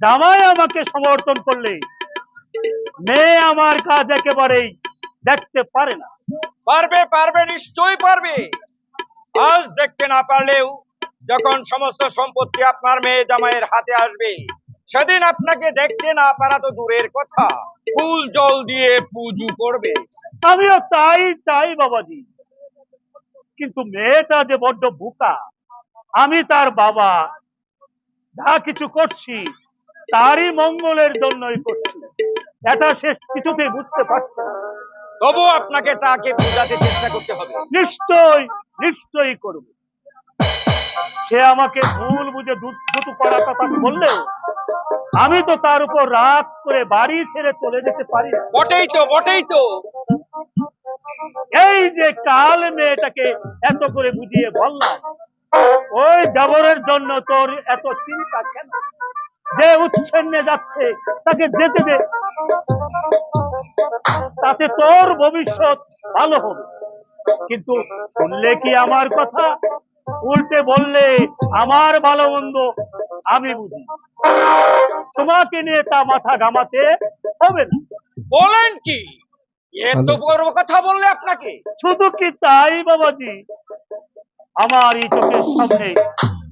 জামাই আমাকে সমর্থন করলে মেয়ে আমার কাজ একেবারেই দেখতে পারে না। পারবে পারবে, নিশ্চয়ই পারবে। আজ দেখতে না পারলেও যখন সমস্ত সম্পত্তি আপনার মেয়ে জামাইয়ের হাতে আসবে, সেদিন আপনাকে দেখতে না পারা তো দূরের কথা, ফুল জল দিয়ে পুজো করবে। আমিও তাই চাই বাবাজি, কিন্তু মেয়েটা যে বড্ড বোকা। আমি তার বাবা, যা কিছু করছি তারই মঙ্গলের জন্যই করছি, এটা সে কিছুতেই বুঝতে পারছে না। তবু আপনাকে তাকে বোঝাতে চেষ্টা করতে হবে। নিশ্চয় নিশ্চয়ই করবে। সে আমাকে ভুল বুঝে দুটো করার কথা বললেও আমি তো তার উপর রাগ করে বাড়ি ছেড়ে চলে যেতে পারি না। বটেই তো, বটেই তো। এই যে কাল মেয়েটাকে এত করে বুঝিয়ে বললাম, ওই জাবরের জন্য তোর এত চিন্তা কেন? যে উচ্ছন্নে যাচ্ছে তাকে যেতে দে, তাতে তোর ভবিষ্যৎ ভালো হবে। কিন্তু শুনলে কি আমার কথা? উল্টে বললে আমার ভালো মন্দ আমি বুঝি, তোমাকে নিয়ে তা মাথা ঘামাতে হবে না। বলেন কি? এত বড় কথা বললে আপনাকে? শুধু কি তাই বাবাজি, আমার এই চোখের সামনে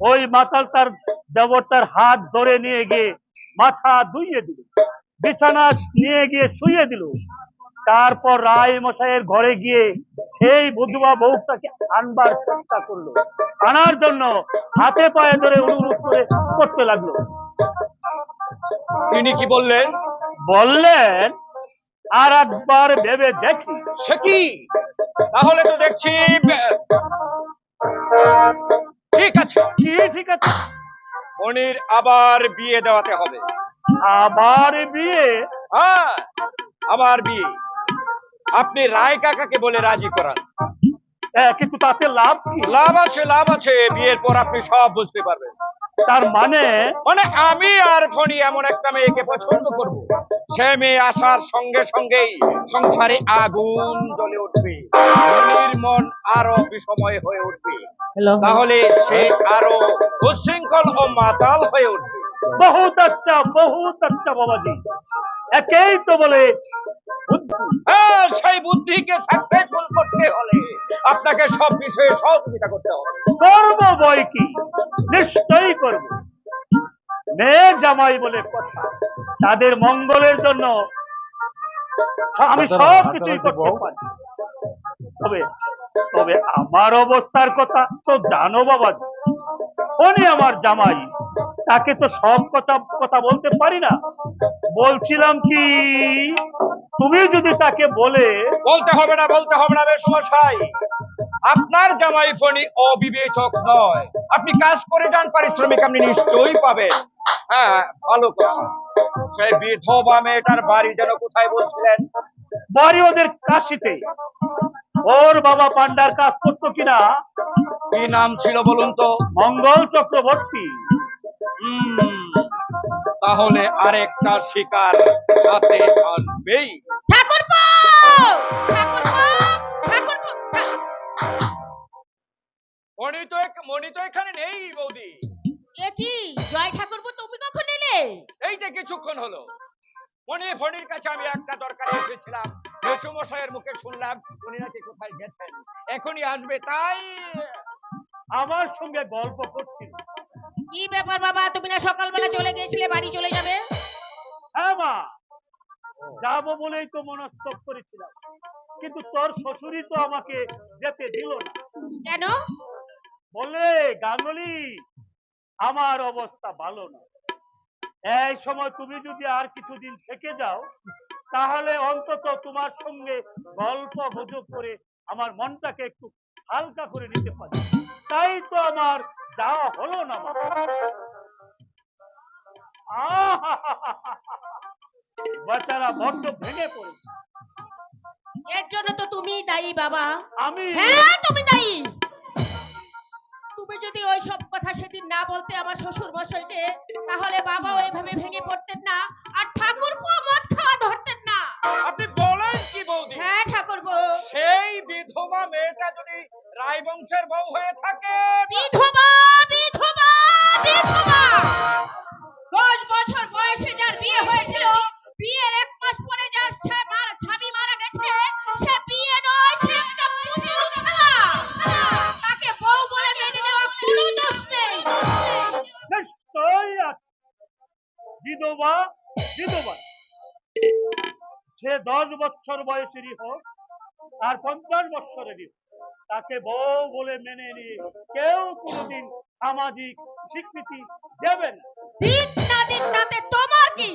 ওই মাতাল তার দেবতার হাত ধরে নিয়ে গিয়ে মাথা ধুইয়ে দিল, বিছানা নিয়ে গিয়ে শুয়ে দিল। তারপর রায় মশাইয়ের ঘরে গিয়ে সেই বধুয়া বউটাকে আনবার চেষ্টা করলো, আনার জন্য হাতে পায়ে ধরে অনুরোধ করে করতে লাগলো। তিনি কি বললেন? বললেন, আর একবার ভেবে দেখি। সে কি? তাহলে তো দেখছি ঠিক আছে। কি ঠিক আছে? মনির আবার বিয়ে দেওয়াতে হবে। আবার বিয়ে? হ্যাঁ, আবার বিয়ে। আপনি রায় কাকাকে বলে রাজি করান। কিন্তু তাতে লাভ কি? লাভ আছে, লাভ আছে। বিয়ের পর আপনি সব বুঝতে পারবেন। তার মানে? মানে আমি আর ফণি এমন একটা মেয়েকে পছন্দ করব, সে মেয়ে আসার সঙ্গে সঙ্গেই সংসারে আগুন জ্বলে উঠবে, ফণির মন আরো বিষময় হয়ে উঠবে, তাহলে সে আরো উচ্ছৃঙ্খল ও মাতাল হয়ে উঠবে। বহুত আচ্ছা বাবাজি, একেই তো বলে বুদ্ধি। হ্যাঁ, সেই বুদ্ধিকে সাকসেসফুল করতে হলে আপনাকে সব বিষয়ে সহযোগিতা করতে হবে। করব বই কি, নিশ্চয়ই করব। মেয়ে জামাই বলে কথা, তাদের মঙ্গলের জন্য আমি সব কিছুই করতে পারি। তবে তবে আমার অবস্থার কথা তো জানো বাবাজি, উনি আমার জামাই, তাকে তো সব কথা বলতে পারি না। বলছিলাম কি, তুমি যদি তাকে বলে। বলতে হবে না, বলতে হবে না মেসমশাই। আপনার জামাই ফণি অবিবেচক নয়। আপনি কাজ করে যান, পারিশ্রমিক আপনি নিশ্চয়ই পাবেন। হ্যাঁ, ভালো কথা। সেই বিধবা মেয়েটার বাড়ি যেন কোথায় বলছিলেন? বাড়ি ওদের কাশিতে। ওর বাবা পান্ডার কাজ করতো কিনা। কি নাম ছিল বলুন তো? মঙ্গল চক্রবর্তী। তাহলে আরেকটা শিকার হাতে আনবেই। মণি তো এখানে নেই বৌদি। এ কি জয় ঠাকুরপো, তুমি কখন এলে? এইটা কিছুক্ষণ হলো। ফণির কাছে আমি একটা দরকারে এসেছিলাম, মেসুমশাইয়ের মুখে শুনলাম উনি নাকি কোথায় গেছেন, এখনই আসবে, তাই আমার সঙ্গে গল্প করছিল। কি ব্যাপার বাবা, তুমি না সকালবেলা চলে গিয়েছিলে, বাড়ি চলে যাবে? হ্যাঁ মা, যাবো বলেই তো মনস্থ করেছিলাম, কিন্তু তোর শ্বশুরই তো আমাকে যেতে দিল না। কেন? বলে, গাঙ্গুলি, আমার অবস্থা ভালো না। এই সময় তুমি যদি আর কিছুদিন থেকে যাও, তাহলে অন্তত তোমার সঙ্গে গল্প গুজব করে আমার মনটাকে একটু হালকা করে নিতে পারি। তাই তো আমার যাওয়া হলো না। বেচারা বড্ড ভেঙে পড়েছে। এর জন্য তো তুমি দায়ী বাবা। আমি? হ্যাঁ, তুমি দায়ী। তুমি যদি ওই সব কথা সেদিন না বলতে আমার শ্বশুর মশাইকে, তাহলে বাবা ওইভাবে ভেঙে পড়তেন না, আর ঠাকুরপো মদ খাওয়া ধরতেন না। আপনি বলেন কি বৌদি? হ্যাঁ ঠাকুরপো। সেই বিধবা মেয়েটা যদি রায়বংশের বউ হয়ে থাকে? বিধবা বিধবা বিধবা 10 বছর বিধবা বিধবা সে 10 বছর বয়সেরই হোক আর 50 বছরেরই হোক, তাকে বউ বলে মেনে নিয়ে কেউ কোনোদিন সামাজিক স্বীকৃতি দেবে না। দিন নাতে তোমার কি?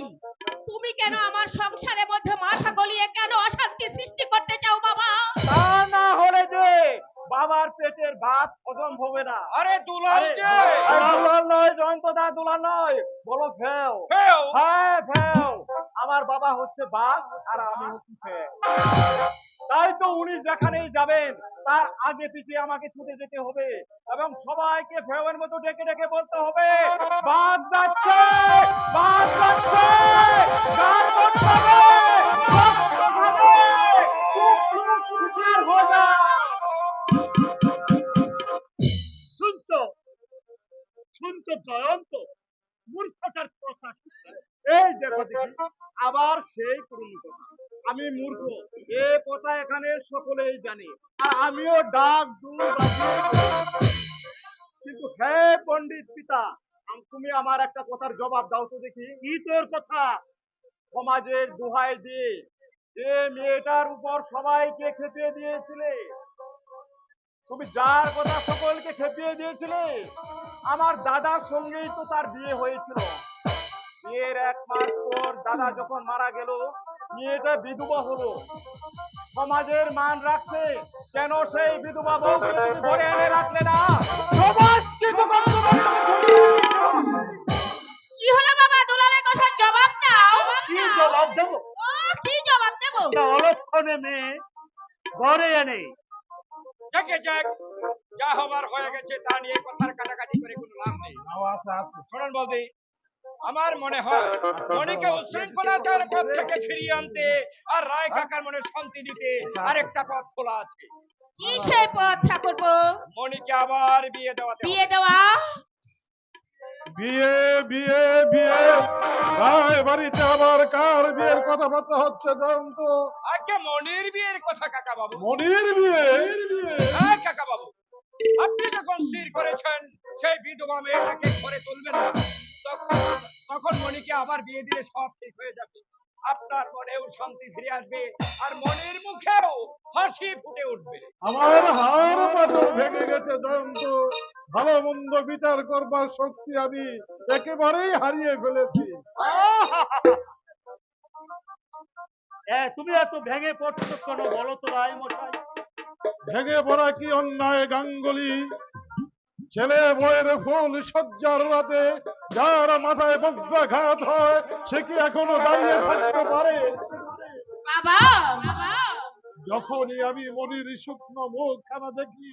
তুমি কেন আমার সংসারের মধ্যে মাথা গলিয়ে কেন অশান্তি সৃষ্টি করতে চাও বাবা? তা না হলে যে বাবার পেটের ভাত হজম হবে না। আরে দুলাল যে দুলাল নয় জয়ন্তদা, দুলাল নয়, বলো ফেও। ফেও। হ্যাঁ ফেও। আমার বাবা হচ্ছে বাঘ আর আমি হচ্ছি ফেও। তাই তো উনি যেখানেই যাবেন তার আগে পিছিয়ে আমাকে ছুটে যেতে হবে এবং সবাইকে ফেওয়ের মতো ডেকে ডেকে বলতে হবে, বাঘ যাচ্ছে, বাঘ যাচ্ছে, গান করতে হবে, রক্ত খাবে, খুব খুব খুশি হয়ে যা। শুনছো শুনছো জয়ন্ত, মূর্খতার কথা। এই দেখো দেখি আবার সেই পুরনো কথা, আমি মূর্খ এ কথা এখানে সকলেই জানে আর আমিও ডাক দূর কিন্তু হে পণ্ডিত পিতা, তুমি আমার একটা কথার জবাব দাও তো দেখি। কি তোর কথা? সমাজের দোহাই দিয়ে যে মেয়েটার উপর সবাইকে খেপিয়ে দিয়েছিলে, তুমি যার কথা সকলকে খেপিয়ে দিয়েছিলে, আমার দাদার সঙ্গেই তো তার বিয়ে হয়েছিল। বিয়ের 1 মাস পর দাদা যখন মারা গেল, মেয়েটা বিধবা হলো। সমাজের মান রাখতে কেন সেই বিধবা বউকে তুমি ঘরে এনে রাখলে না? সমাজকে যখন কি হলো বাবা? দুলালের কথার জবাব দাও। কি জবাব দেবো? ও, কি জবাব দেব? একটা অলক্ষণে মেয়ে ঘরে এনে যাকে যাক, যা হবার হয়ে গেছে তা নিয়ে কথার কাটাকাটি করে কোনো লাভ নেই। শোনেন বলদি, আমার মনে হয় মনিকে উচ্ছৃঙ্খলতার পথ থেকে ফিরিয়ে আনতে আর রায় কাকার মনে শান্তি দিতে আরেকটা পথ খোলা আছে। কি সেই পথ ঠাকুরপো? মনিকে আবার বিয়ে দেওয়াতে হবে। বিয়ে দেওয়া? বিয়ে বিয়ে বিয়ে রায় বাড়িতে আবার কার বিয়ের কথাবার্তা হচ্ছে জয়ন্ত? আগে মনির বিয়ের কথা কাকা বাবু। মনির বিয়ে? হ্যাঁ কাকা বাবু, আপনি যখন স্থির করেছেন সেই বিধবা মেয়েটাকে ঘরে তুলবেন না, তখন মনিকে আবার বিয়ে দিলে সব ঠিক হয়ে যাবে। আপনার মনেও শান্তি ফিরে আসবে আর মনির মুখেও হাসি ফুটে উঠবে। আমার হাড় পাথর ভেঙে গেছে জয়ন্ত, ভালো মন্দ বিচার করবার শক্তি আমি একেবারেই হারিয়ে ফেলেছি। তুমি এত ভেঙে পড়ছো কেন বলো তো রায় মশাই? ভেঙে পড়া কি অন্যায় গাঙ্গুলি? ছেলে বইয়ের ফুল সজ্জার রাতে যার মাথায় বজ্রাঘাত হয় সে কি এখনো দাঁড়িয়ে থাকতে পারে? বাবা বাবা, যখনই আমি মনির শুকনো মুখখানা দেখি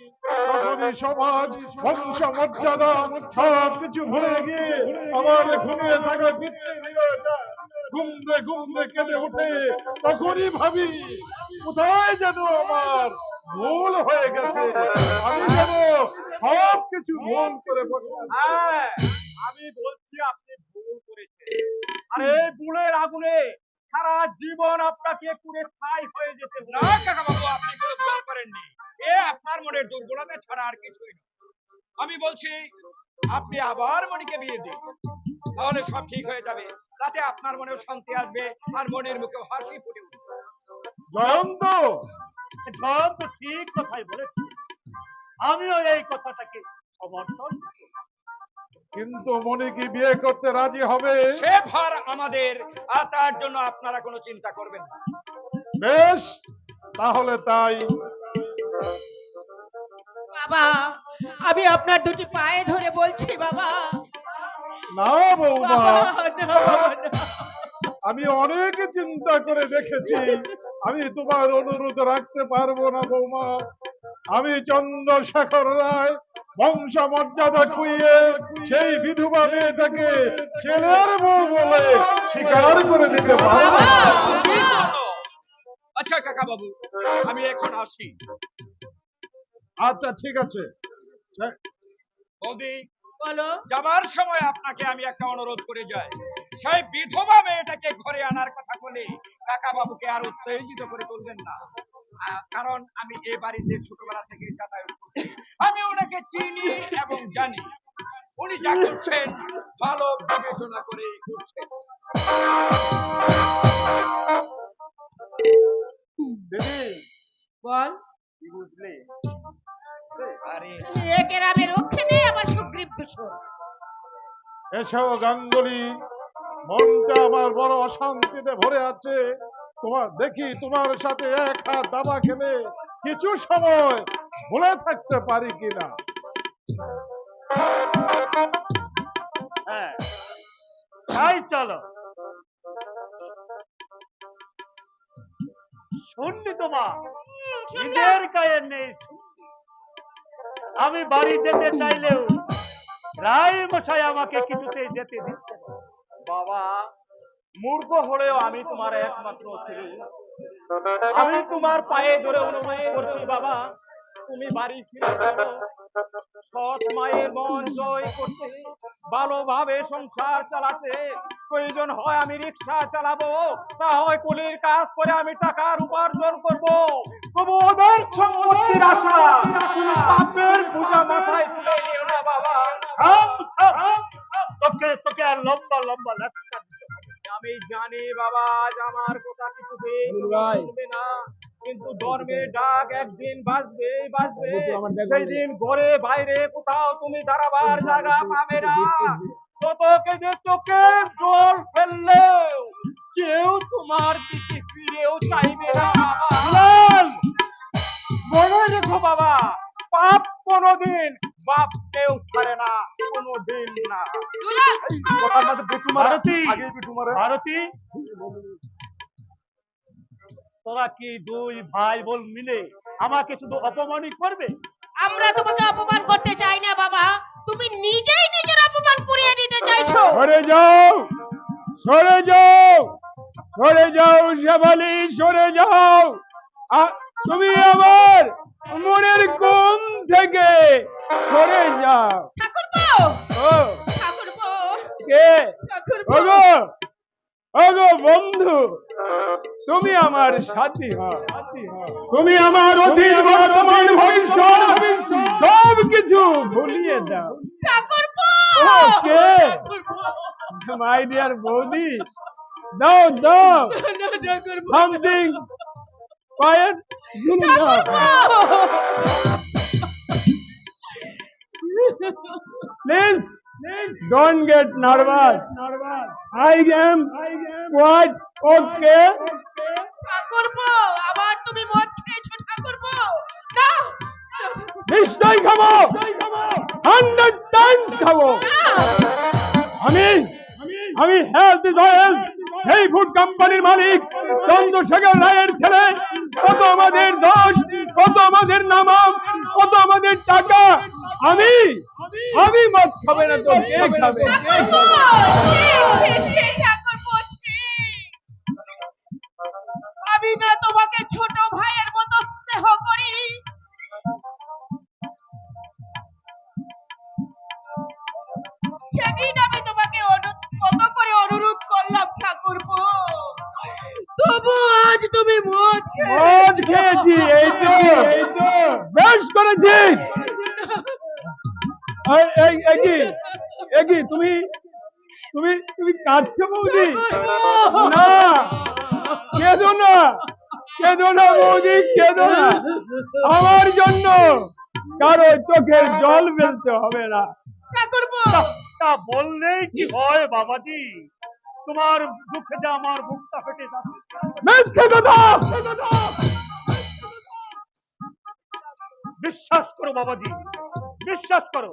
তখনই সমাজ, বংশ মর্যাদা সব কিছু ভুলে গিয়ে আমার ঘুমিয়ে থাকা পিতৃহৃদয়টা ঘুমরে ঘুমরে কেঁদে ওঠে। তখনই ভাবি কোথায় যেন আমার ভুল হয়ে গেছে, আমি যেন সব কিছু ভুল করে বসলাম। হ্যাঁ, আমি বলছি আপনি ভুল করেছেন আর এই ভুলের আগুনে সারা জীবন আপনাকে পুড়ে ছাই হয়ে যেতে হবে। না কাকা বাবু, আপনি কোনো ভুল করেননি। এ আপনার মনের দুর্বলতা ছাড়া আর কিছুই না। আমি বলছি আপনি আবার মনিকে বিয়ে দিন, তাহলে সব ঠিক হয়ে যাবে। তাতে আপনার মনেও শান্তি আসবে আর মনের মুখেও হাসি ফুটে উঠবে। জয়ন্ত, জয়ন্ত ঠিক কথাই বলেছে, আমিও এই কথাটাকে সমর্থন করি। কিন্তু মনি কি বিয়ে করতে রাজি হবে? সে ভার আমাদের, আর তার জন্য আপনারা কোনো চিন্তা করবেন না। বেশ, তাহলে তাই। বাবা, আমি আপনার দুটি পায়ে ধরে বলছি বাবা। না বৌমা, বাবা, না, না। আমি অনেক চিন্তা করে দেখেছি, আমি তোমার অনুরোধ রাখতে পারবো না বৌমা। আমি চন্দ্রশেখর রায় বংশ মর্যাদা খুইয়ে সেই বিধবা মেয়েটাকে ছেলের বউ বলে স্বীকার করে নিতে পারবো না। আচ্ছা কাকা বাবু, আমি এখন আসি। আচ্ছা ঠিক আছে। বৌদি, বলো। যাবার সময় আপনাকে আমি একটা অনুরোধ করে যাই, সেই বিধবা মেয়েটাকে ঘরে আনার কথা বলে কাকা বাবুকে আর উত্তেজিত করে তুলবেন না। কারণ আমি এ বাড়িতে ছোটবেলা থেকে যাতায়াত করছি, আমি ওনাকে চিনি এবং জানি। উনি যা করছেন ভালো বিবেচনা করে করছেন। দিদি বল, কি বুঝলি? আরে এ গ্রামে রক্ষে নেই আমার সুগ্রীব দূষণ। এসো গাঙ্গুলি, মনটা আমার বড় অশান্তিতে ভরে আছে। দেখি তোমার সাথে এক হাত দাবা খেলে কিছু সময় ভুলে থাকতে পারি কিনা। হ্যাঁ, তাই চলো। শুনলি তো মা, নিজের গায়ে নেই। আমি বাড়ি যেতে চাইলেও রায় মশাই আমাকে কিছুতেই যেতে দিচ্ছে না। বাবা, মূর্খ হলেও আমি তোমার একমাত্র ছেলে। আমি তোমার পায়ে ধরে অনুরোধ করছি বাবা, তুমি বাড়ি ফিরে যাও। সৎ মায়ের মন জয় করতে, ভালোভাবে সংসার চালাতে প্রয়োজন হয় আমি রিক্সা চালাবো, না হয় কুলির কাজ করে আমি টাকার উপার্জন করব। তবু ওদের সম্পত্তির আশা তুমি পাপের বোঝা মাথায় তুলে নিও না বাবা। থাম, থাম, তোকে তোকে আর লম্বা লম্বা লেকচার দিতে হবে না। আমি জানি বাবা আজ আমার কথা কিছুতেই শুনবে না, কিন্তু ধর্মের ডাক একদিন বাজবে বাজবে। সেই দিন ঘরে বাইরে কোথাও তুমি দাঁড়াবার জায়গা পাবে না। কত কেঁদে চোখে জল ফেললেও কেউ তোমার দিকে ফিরেও চাইবে না বাবা। মনে রেখো বাবা, পাপ কোনোদিন বাপ কেউ ছাড়ে না, কোনোদিন না। কথার মাঝে পেটু মারা, ভারতী, আগে পেটু মারা। ভারতী, তোরা কি দুই ভাই বোন মিলে আমাকে শুধু অপমানই করবে? আমরা তোমাকে অপমান করতে চাই না বাবা, তুমি নিজেই নিজের অপমান করিয়ে নিতে চাইছো। সরে যাও, সরে যাও, সরে যাও শেফালি, সরে যাও। তুমি আমার মনের কোণ থেকে সরে যাও। ঠাকুরপো, ও ঠাকুরপো, কে? ঠাকুরপো। ওগো, ওগো বন্ধু, তুমি আমার সাথী হও। তুমি আমার অতীত বর্তমান ভবিষ্যৎ সব কিছু ভুলিয়ে দাও। ঠাকুরপো, ও কে? ঠাকুরপো, মাই ডিয়ার বৌদি, দাও দাও না, ঠাকুরপো, সামথিং পায়ের ঝুলে দাও। Please don't get nervous. I am quite okay. ঠাকুরপো, আবার তুমি মদ খেয়েছো ঠাকুরপো? না, নিশ্চয়ই খাবো, 100 times খাবো। আমি আমি হেলথ ইজ ওয়েলথ, সেই ফুড কোম্পানির মালিক চন্দ্রশেখর রায়ের ছেলে। কত আমাদের দোষ, কত আমাদের নাম, কত আমাদের টাকা। আমি মদ খাবে না তো কে খাবে? ঠাকুরপো, ছি, ছি, ঠাকুরপো, ছি। আমি না তোমাকে ছোট ভাইয়ের মতো স্নেহ করি, সেদিন আমি তোমাকে কত করে অনুরোধ করলাম ঠাকুরপো, তবু আজ তুমি মদ মদ খেয়েছি, এই তো বেশ করেছিস। তুমি তুমি তুমি কাঁদছো বৌদি? না, কেঁদো না, কেঁদো না বৌদি, কেঁদো না। আমার জন্য কারো চোখের জল ফেলতে হবে না। ঠাকুরপো। তা বললেই কি হয় বাবাজি? তোমার দুঃখে যে আমার বুকটা ফেটে যাচ্ছে। মিথ্যে কথা। বিশ্বাস করো বাবাজি, বিশ্বাস করো।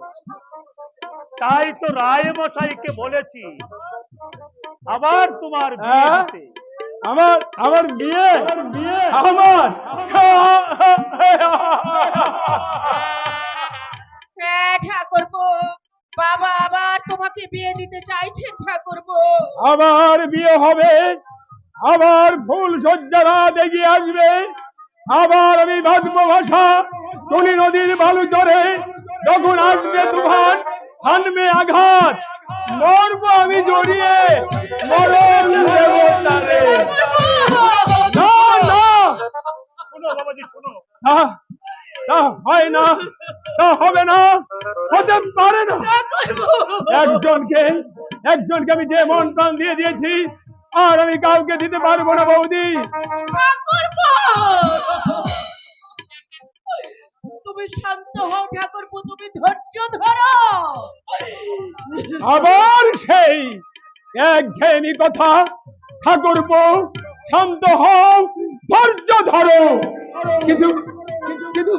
তাই তো রায় মশাইকে বলেছি আবার তোমার বিয়ে হ্যাঁ? দিতে। আমার বিয়ে, আমার হ্যাঁ ঠাকুরপো, বাবা আবার তোমাকে বিয়ে দিতে চাইছেন ঠাকুরপো। আবার বিয়ে হবে, আবার ফুল সজ্জারা এগিয়ে আসবে, আবার আমি বাঁধবো ভাষা টুনি নদীর বালু চরে। যখন আসবে তুফান, হানবে আঘাত, মরবো আমি জড়িয়ে, মরণ দেবো তারে। না না, শোনো বাবাজি, শোনো। তা হয় না, তা হবে না, হতে পারে না। করবো একজনকে আমি যে মন প্রাণ দিয়ে দিয়েছি, আর আমি কাউকে দিতে পারবো না বৌদি। ঠাকুরপো, তুমি শান্ত হও ঠাকুরপো, তুমি ধৈর্য ধরো। আবার সেই একঘেয়েমি কথা। ঠাকুরপো, শান্ত হও, ধৈর্য ধরো। কিন্তু কিন্তু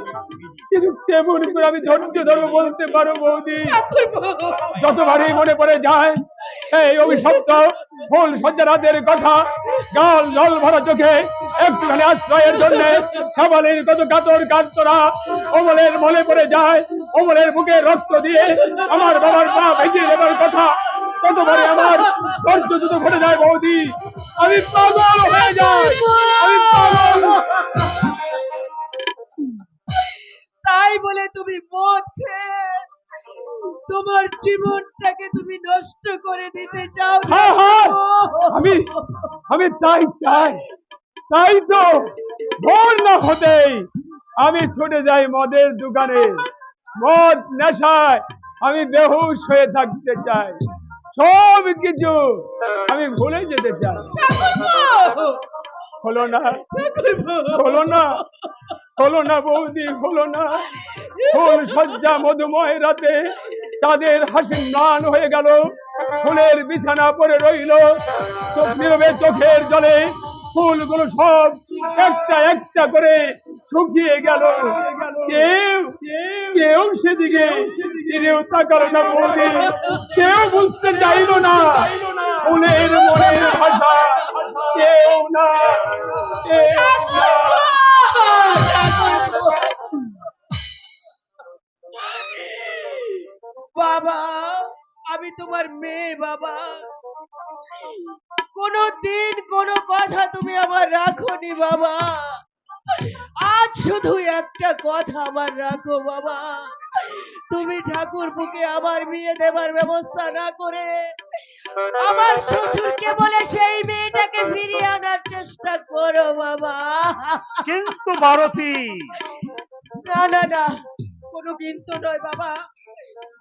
কিন্তু কেমন করে আমি ধৈর্য ধরবো বলতে পারো বৌদি? ঠাকুরপো, যতবারই মনে পড়ে যায় এই অভিশপ্ত ফুল সজ্জা রাতের কথা, গাল জল ভরা চোখে একটুখানি আশ্রয়ের জন্য সবালের কত কাতর কাতরা অমলের মনে পড়ে যায়। অমলের বুকে রক্ত দিয়ে আমার বাবার পা ভেজিয়ে দেবার কথা ততবারে আমার ধৈর্য দ্রুত ঘটে যায় বৌদি। আমি পাগল হয়ে যাই, আমি পাগল। তাই বলে তুমি মদ খেয়ে তোমার জীবনটাকে তুমি নষ্ট করে দিতে চাও? হ্যাঁ, হ্যাঁ, আমি তাই চাই। তাই তো ভোর না হতেই আমি ছুটে যাই মদের দোকানে। মদ নেশায় আমি বেহুশ হয়ে থাকতে চাই। সব কিছু আমি ভুলে যেতে চাই। হলো না, হলো না, হলো না বৌদি, হলো না। ফুল সজ্জা মধুময় রাতে তাদের হাসি ম্লান হয়ে গেল। ফুলের বিছানা পড়ে রইল, চোখ নীরবে চোখের জলে ফুলগুলো সব একটা একটা করে শুকিয়ে গেল। কেউ কেউ সেদিকে ফিরেও তাকালো না বৌদি, কেউ বুঝতে চাইল না ফুলের মনের ভাষা। কেউ না, কেউ না। বাবা, আমি তোমার মেয়ে বাবা, কোনো দিন কোনো কথা তুমি আমার রাখোনি বাবা। আজ শুধু একটা কথা আমার রাখো বাবা, তুমি ঠাকুরপুকে আমার বিয়ে দেবার ব্যবস্থা না করে আমার শ্বশুরকে বলে সেই মেয়েটাকে ফিরিয়ে আনার চেষ্টা করো বাবা। কিন্তু ভারতী, না না না, কোনো কিন্তু নয় বাবা।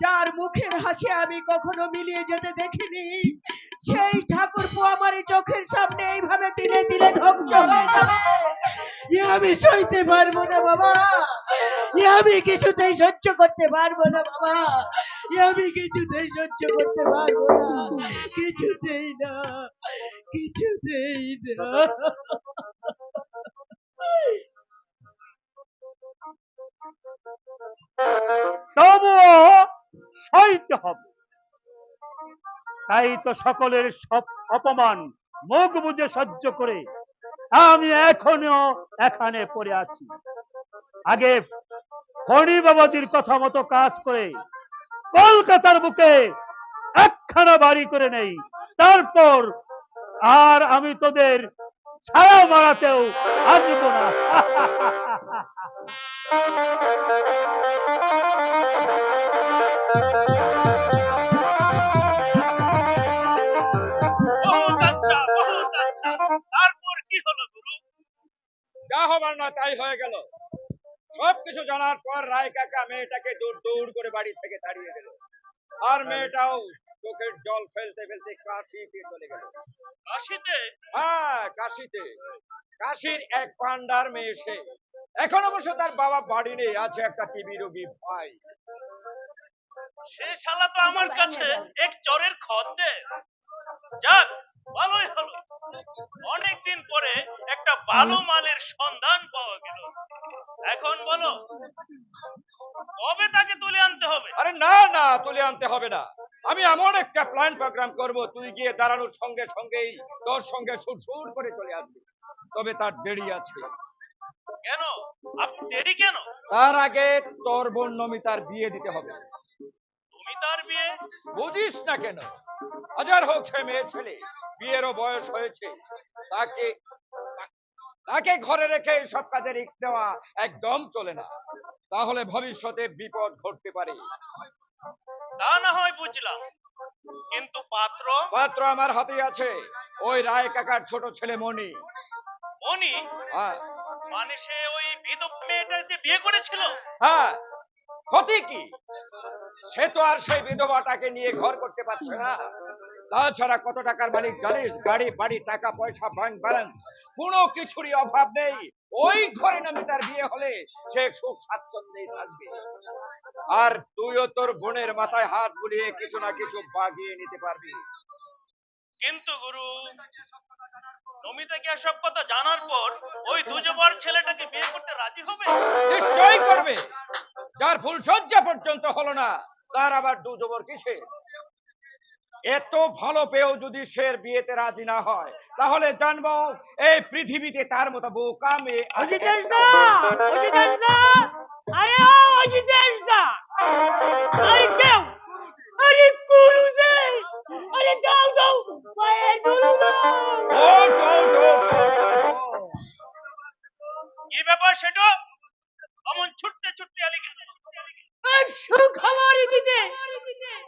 যার মুখের হাসি আমি কখনো মিলিয়ে যেতে দেখিনি, সেই ঠাকুরপো আমার এই চোখের সামনে এইভাবে দিনে দিনে ধ্বংস হয়ে যাবে, এ আমি সইতে পারবো না বাবা। এ আমি কিছুতেই সহ্য করতে পারবো না বাবা। এ আমি কিছুতেই সহ্য করতে পারবো না, কিছুতেই না, কিছুতেই না। তবুও সইতে হবে। তাই তো সকলের সব অপমান মুখ বুঝে সহ্য করে আমি এখনো এখানে পড়ে আছি। আগে ফণি বাবাজির কথা মতো কাজ করে কলকাতার বুকে একখানা বাড়ি করে নেই, তারপর আর আমি তোদের ছায়া মারাতেও আসব না। তারপর কি হলো গুরু? যা হবার না তাই হয়ে গেল। সবকিছু জানার পর রায় কাকা মেয়েটাকে দৌড় দৌড় করে বাড়ি থেকে তাড়িয়ে দিল, আর মেয়েটাও চোখের জল ফেলতে ফেলতে কাশিতে চলে গেল। কাশিতে? হ্যাঁ, কাশিতে। কাশির এক পান্ডার মেয়ে সে। এখন অবশ্য তার বাবা বাড়ি নেই, আছে একটা টিবি রোগী ভাই। সে শালা তো আমার কাছে এক চরের খদ্দের। যাক, ভালোই হলো, অনেকদিন পরে একটা ভালো মালের সন্ধান পাওয়া গেল। এখন বলো, কবে তাকে তুলে আনতে হবে? আরে না না, তুলে আনতে হবে না। আমি এমন একটা প্ল্যান প্রোগ্রাম করব, তুই গিয়ে দাঁড়ানোর সঙ্গে সঙ্গেই তোর সঙ্গে সুর করে চলে আসবি। তবে তার দেরি আছে। কেন? আপনি দেরি কেন? তার আগে তোর বোন নমিতার বিয়ে দিতে হবে। তুমি তার বিয়ে? বুঝিস না কেন? হাজার হোক সে মেয়ে ছেলে, বিয়েরও বয়স হয়েছে। তাকে তাকে ঘরে রেখে সব কাজে রিস্ক দেওয়া একদম চলে না, তাহলে ভবিষ্যতে বিপদ ঘটতে পারে। তা না হয় বুঝলাম, কিন্তু পাত্র? পাত্র আমার হাতে আছে, ওই রায় কাকার ছোট ছেলে মণি। মণি? হ্যাঁ মানে সে ওই বিধবা মেয়েটার যে বিয়ে করেছিল? হ্যাঁ, ক্ষতি কি? সে তো আর সেই বিধবাটাকে নিয়ে ঘর করতে পারছে না। তাছাড়া কত টাকার মালিক জানিস? গাড়ি বাড়ি টাকা পয়সা ব্যাংক ব্যালেন্স কোনো কিছুরই অভাব নেই। ওই ঘরে নামে তার বিয়ে হলে সে সুখ স্বাচ্ছন্দ্যেই থাকবে। আর তুইও তোর বোনের মাথায় হাত বুলিয়ে কিছু না কিছু বাগিয়ে নিতে পারবি। কিন্তু গুরু, নমিতা কি এসব কথা জানার পর ওই দুজবার ছেলেটাকে বিয়ে করতে রাজি হবে? নিশ্চয়ই করবে। যার ফুলসজ্জা পর্যন্ত হলো না, তার আবার দুজবর কিসে? এত ভালো পেয়েও যদি সে বিয়েতে রাজি না হয়, তাহলে জানবো এই পৃথিবীতে তার মতো বোকা মেয়ে আর একটাও নেই। ও, ও, ও, ও। কি ব্যাপার সেটা? অমন ছুটতে ছুটতে আলি কেন? সুখবর দিতে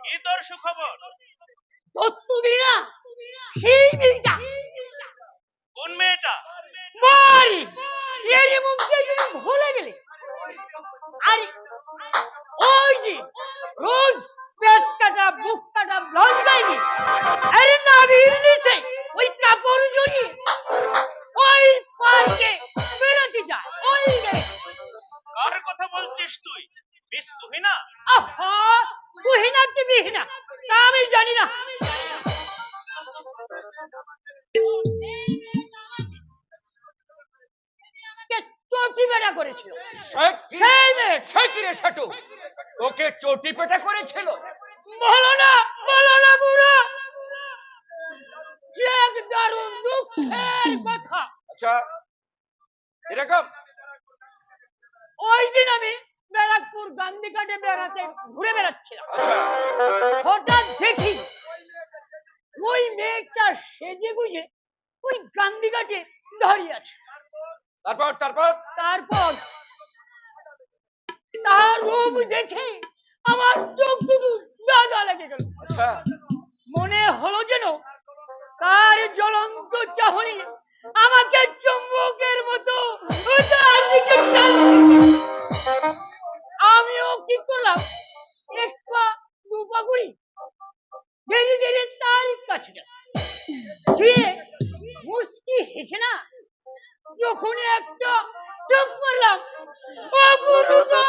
কি তোর সুখবর? প্রস্তুতি না সেই মেয়েটা কোন মেয়েটা? বাড়ি এর মধ্যে তুমি ভুলে গেলে। আর ওই যে রোজ পেট কাটা বুক কাটা ব্লাউজ দেয়নি, আরে নাভির নিচে ওই কাপড় জড়িয়ে ওই পার্কে বেরোতে যায় ওই রে। কার কথা বলছিস তুই? মিস তুহিনা? আহা তুহিনা কি বিহিনা তা আমি জানি না। চটি বেড়া করেছিল সে কি রে ছাটু? ওকে চটি পেটা করেছিল? বলো না বুড়ো, যে এক দারুণ দুঃখের কথা। আচ্ছা, এরকম ওই দিন আমি ব্যারাকপুর গান্ধী ঘাটে বেড়াতে ঘুরে বেড়াচ্ছিলাম। আচ্ছা, হঠাৎ দেখি ওই মেয়েটা সেজে গুজে ওই গান্ধী ঘাটে দাঁড়িয়ে আছে। তারপর তারপর তারপর তার রূপ দেখে আমার চোখ দুটো দাগা লেগে গেল। আচ্ছা, মনে হলো যেন তার জ্বলন্ত চাহনি আমাকে চুম্বকের মতো তার দিকে টানছে। আমিও কি করলাম, এক পা দু পা করি ধীরে ধীরে তার কাছে গিয়ে মুচকি হেসে না যখন একটা চুপ করলাম, ও গুরু গো,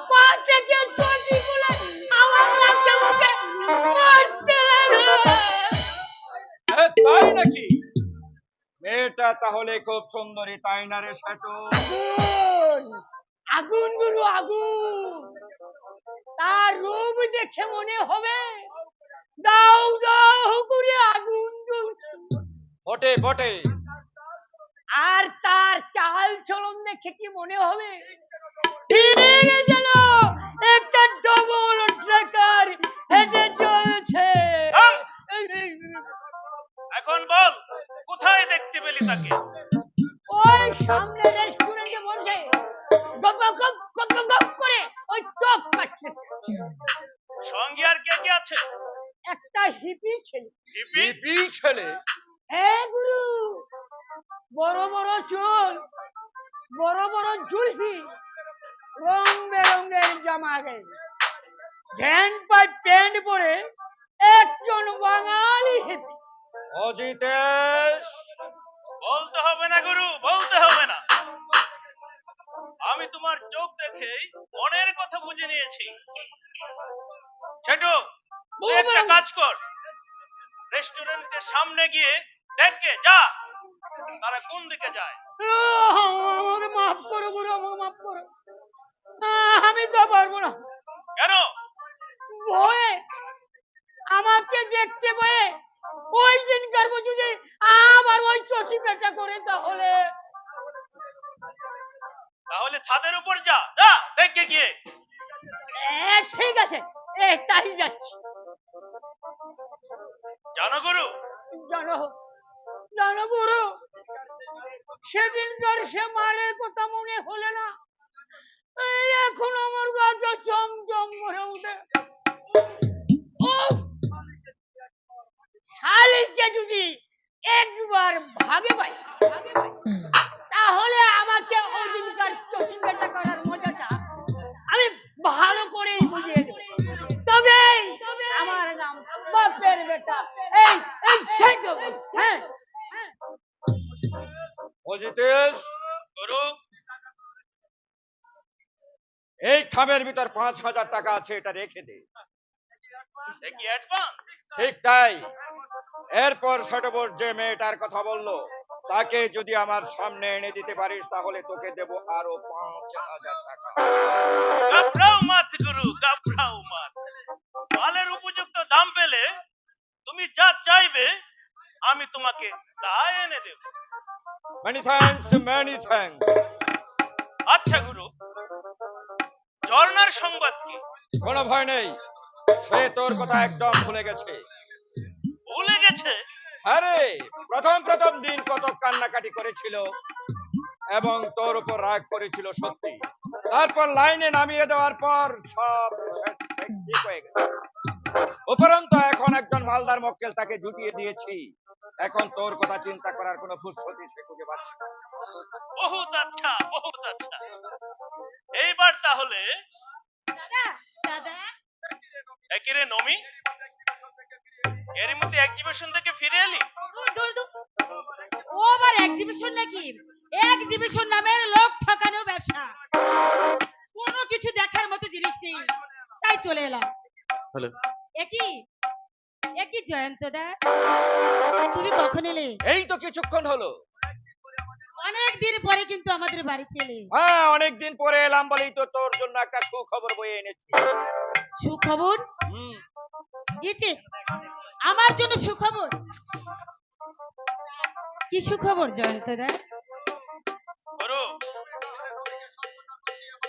পা থেকে চটি খুলে আমার নাকে মুখে মারতে লাগলো। তাই নাকি? মেয়েটা তাহলে খুব সুন্দরী, তাই না রে ছাটু? আগুন গুরু আগুন, তার রূপ দেখে মনে হবে দাও দাও করে আগুন জ্বলছে। বটে বটে। আর তার চাল চলন দেখে কি মনে হবে যেন একটা ডবল ট্রাকার হেঁটে চলছে। থাম! এখন বল, কোথায় দেখতে পেলি তাকে? ওই সামনে রেস্টুরেন্টে বসে গপ গপ গপ গপ করে ওই টক কাটছে। সঙ্গে আর কে কে আছে? একটা হিপি ছেলে। হিপি? হিপি ছেলে? হ্যাঁ গুরু, বড় বড় চুল, বড় বড় জুলফি, রং বেরঙের জামা গায়ে, ঘ্যান পাই প্যান্ট পরে একজন বাঙালি হিপি। অজিতেশ, বলতে হবে না গুরু, বলতে হবে না। আমি তোমার চোখ দেখেই মনের কথা বুঝে নিয়েছি। ছেটু, তুই একটা কাজ কর, রেস্টুরেন্টের সামনে গিয়ে দেখে যা তারা কোন দিকে যায়। আমাকে মাফ করো গুরু, আমাকে মাফ করো, আমি তো পারবো না। কেন? ভয়ে, আমাকে দেখতে ভয়ে ওই দিনকার যদি আবার ওই চটি পেটা করে তাহলে। তাহলে ছাদের উপর যা, যা দেখে গিয়ে। ঠিক আছে, তাই যাচ্ছি। জানো গুরু, জানো গুরু, সেদিনকার সে মায়ের কথা মনে হলে না এখন আমার গাছে চমচম করে উঠে। শালিকে যদি একবার ভাগে পাই তাহলে আমাকে ওই দিনকার চটি পেটা করার মজাটা আমি ভাগ হ্যাঁ অজিতেশ, গুরু, এই খামের ভিতর 5,000 টাকা আছে, এটা রেখে দে। সে কি অ্যাডভান্স? ঠিক তাই। এরপর ছোটবর যে মেয়েটার কথা বললো, তাকে যদি আমার সামনে এনে দিতে পারিস তাহলে তোকে দেব আরো 5,000 টাকা। ঘাবড়াও মাত গুরু, ঘাবড়াও মাত। মালের উপযুক্ত দাম পেলে তুমি যা চাইবে আমি তোমাকে তা এনে দেব। Many thanks, many thanks. আচ্ছা গুরু, ঝর্ণার সংবাদ কি? কোনো ভয় নেই, সে তোর কথা একদম ভুলে গেছে। ভুলে গেছে? আরে প্রথম প্রথম দিন কত কান্নাকাটি করেছিল এবং তোর উপর রাগ করেছিল সত্যি, তারপর লাইনে নামিয়ে দেওয়ার পর সব ঠিক হয়ে গেছে। উপরন্তু এখন একজন মালদার মক্কেল তাকে জুটিয়ে দিয়েছি। এখন তোর কথা চিন্তা করার কোনো ফুসফুসি সে খুঁজে পাচ্ছে না। বহুত আচ্ছা, বহুত আচ্ছা। এইবার তাহলে দাদা দাদা একেরে নমি, এর মধ্যে এক্সিবিশন থেকে ফিরে এলি? ও আবার এক্সিবিশন নাকি? এক্সিবিশন নামের লোক ঠকানো ব্যবসা, কোনো কিছু দেখার মতো জিনিস নেই, তাই চলে এলাম। হ্যালো, একই একই জয়ন্ত দা, তুমি কখন এলে? এই তো কিছুক্ষণ হলো। অনেক দিন পরে কিন্তু আমাদের বাড়িতে এলে। হ্যাঁ, অনেকদিন পরে এলাম বলেই তো তোর জন্য একটা সুখবর বয়ে এনেছি। সুখবর? হুম, ইচ্ছে আমার জন্য সুখবর? কি সুখবর জয়ন্ত দা? গুরু,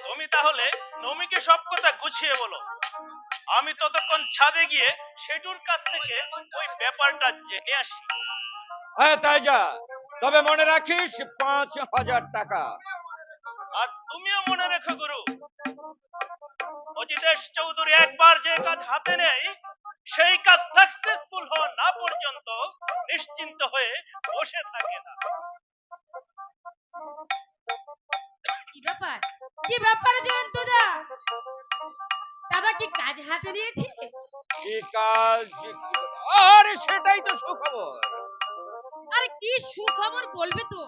তুমি তাহলে নমিকে সব কথা গুছিয়ে বলো, আমি ততক্ষণ ছাদে গিয়ে সেটুর কাছ থেকে ওই ব্যাপারটা জেনে আসি। হ্যাঁ তাই যা, তবে মনে রাখিস 5,000 টাকা। আর তুমিও মনে রেখো গুরু, অজিতেশ চৌধুরী একবার যে কাজ হাতে নেয় সেই কাজ সাকসেসফুল হওয়া না পর্যন্ত নিশ্চিন্ত হয়ে বসে থাকে না। কি ব্যাপার, কি ব্যাপার জয়ন্ত দা? দাদা কি কাজ হাতে নিয়েছে? কি কাজ? আরে সেটাই তো সুখবর। আরে কি সুখবর বলবে তো?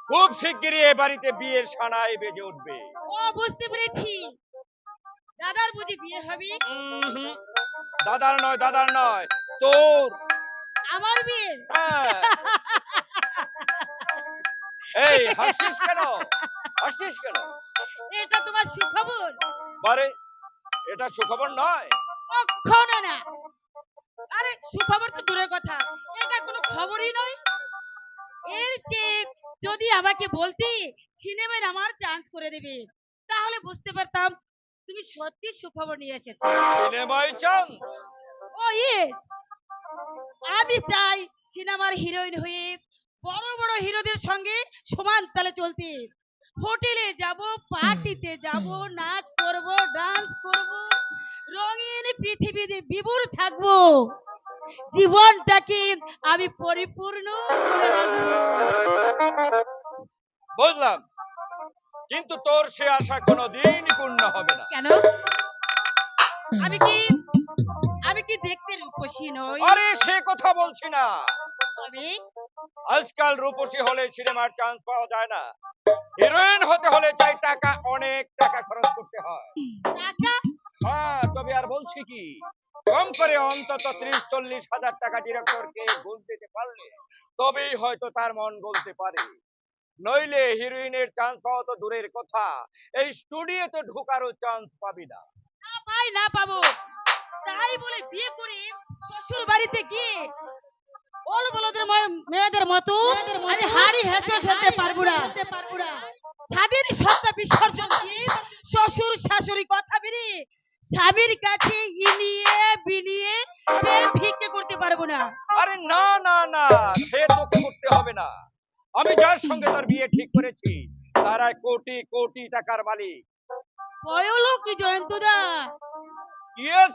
খুব শিগগিরই এ বাড়িতে বিয়ের সানাই বেজে উঠবে। ও বুঝতে পেরেছি, দাদার বুঝি বিয়ে হবে? হুম, দাদার নয় তোর। আমার বিয়ে? হ্যাঁ। এই হাসিস কেন, হাসিস কেন? এটা তোমার সুখবর? বারে, এটা সুখবর নয়। কখনো না। আরে সুখবর তো দূরের কথা, এটা কোনো খবরই নয়। এর চেয়ে যদি আমাকে বলতি সিনেমায় আমার চান্স করে দেবে, তাহলে বুঝতে পারতাম তুমি সত্যি সুখবর নিয়ে এসেছো। সিনেমায় চান? ও ইয়ে, আমি চাই সিনেমার হিরোইন হয়ে বড় বড় হিরোদের সঙ্গে সমান তালে চলতে। হোটেলে যাব, পার্টিতে যাব, নাচ করব, ডান্স করব, রঙিন পৃথিবীতে বিভোর থাকবো। জীবনটাকে আমি পরিপূর্ণ করে রাখবো। বুঝলাম, কিন্তু তোর সে আশা কোনোদিনই পূর্ণ হবে না। কেন? আমি কি আমি কি দেখতে রূপসী নই? আরে সে কথা বলছি না। তবে আজকাল রূপসী হলে সিনেমার চান্স পাওয়া যায় না, হিরোইন হতে হলে চাই টাকা, অনেক টাকা খরচ করতে হয়। টাকা? হ্যাঁ, তবে আর বলছি কি, কম করে অন্তত 30-40 হাজার টাকা ডিরেক্টরকে ঘুষ দিতে পারলে তবেই হয়তো তার মন গলতে পারে। নইলে হিরোইনের চান্স পাওয়া তো দূরের কথা, এই স্টুডিওতে ঢোকারও চান্স পাবি না। না পাই না পাবো, তাই বলে বিয়ে করে শ্বশুর বাড়িতে গিয়ে ওল বলদের মেয়েদের মতো আমি হাড়ি হেসে ফেলতে পারবো না। স্বামীর সত্তা বিসর্জন দিয়ে শ্বশুর শাশুড়ি কথা বেরিয়ে স্বামীর কাছে ইনিয়ে বিনিয়ে প্রেম ভিক্ষে করতে পারবো না। আরে না না না, সে তোকে করতে হবে না। আমি যার সঙ্গে তোর বিয়ে ঠিক করেছি তারা কোটি কোটি টাকার মালিক। বলো কি জয়ন্তদা? ইয়েস,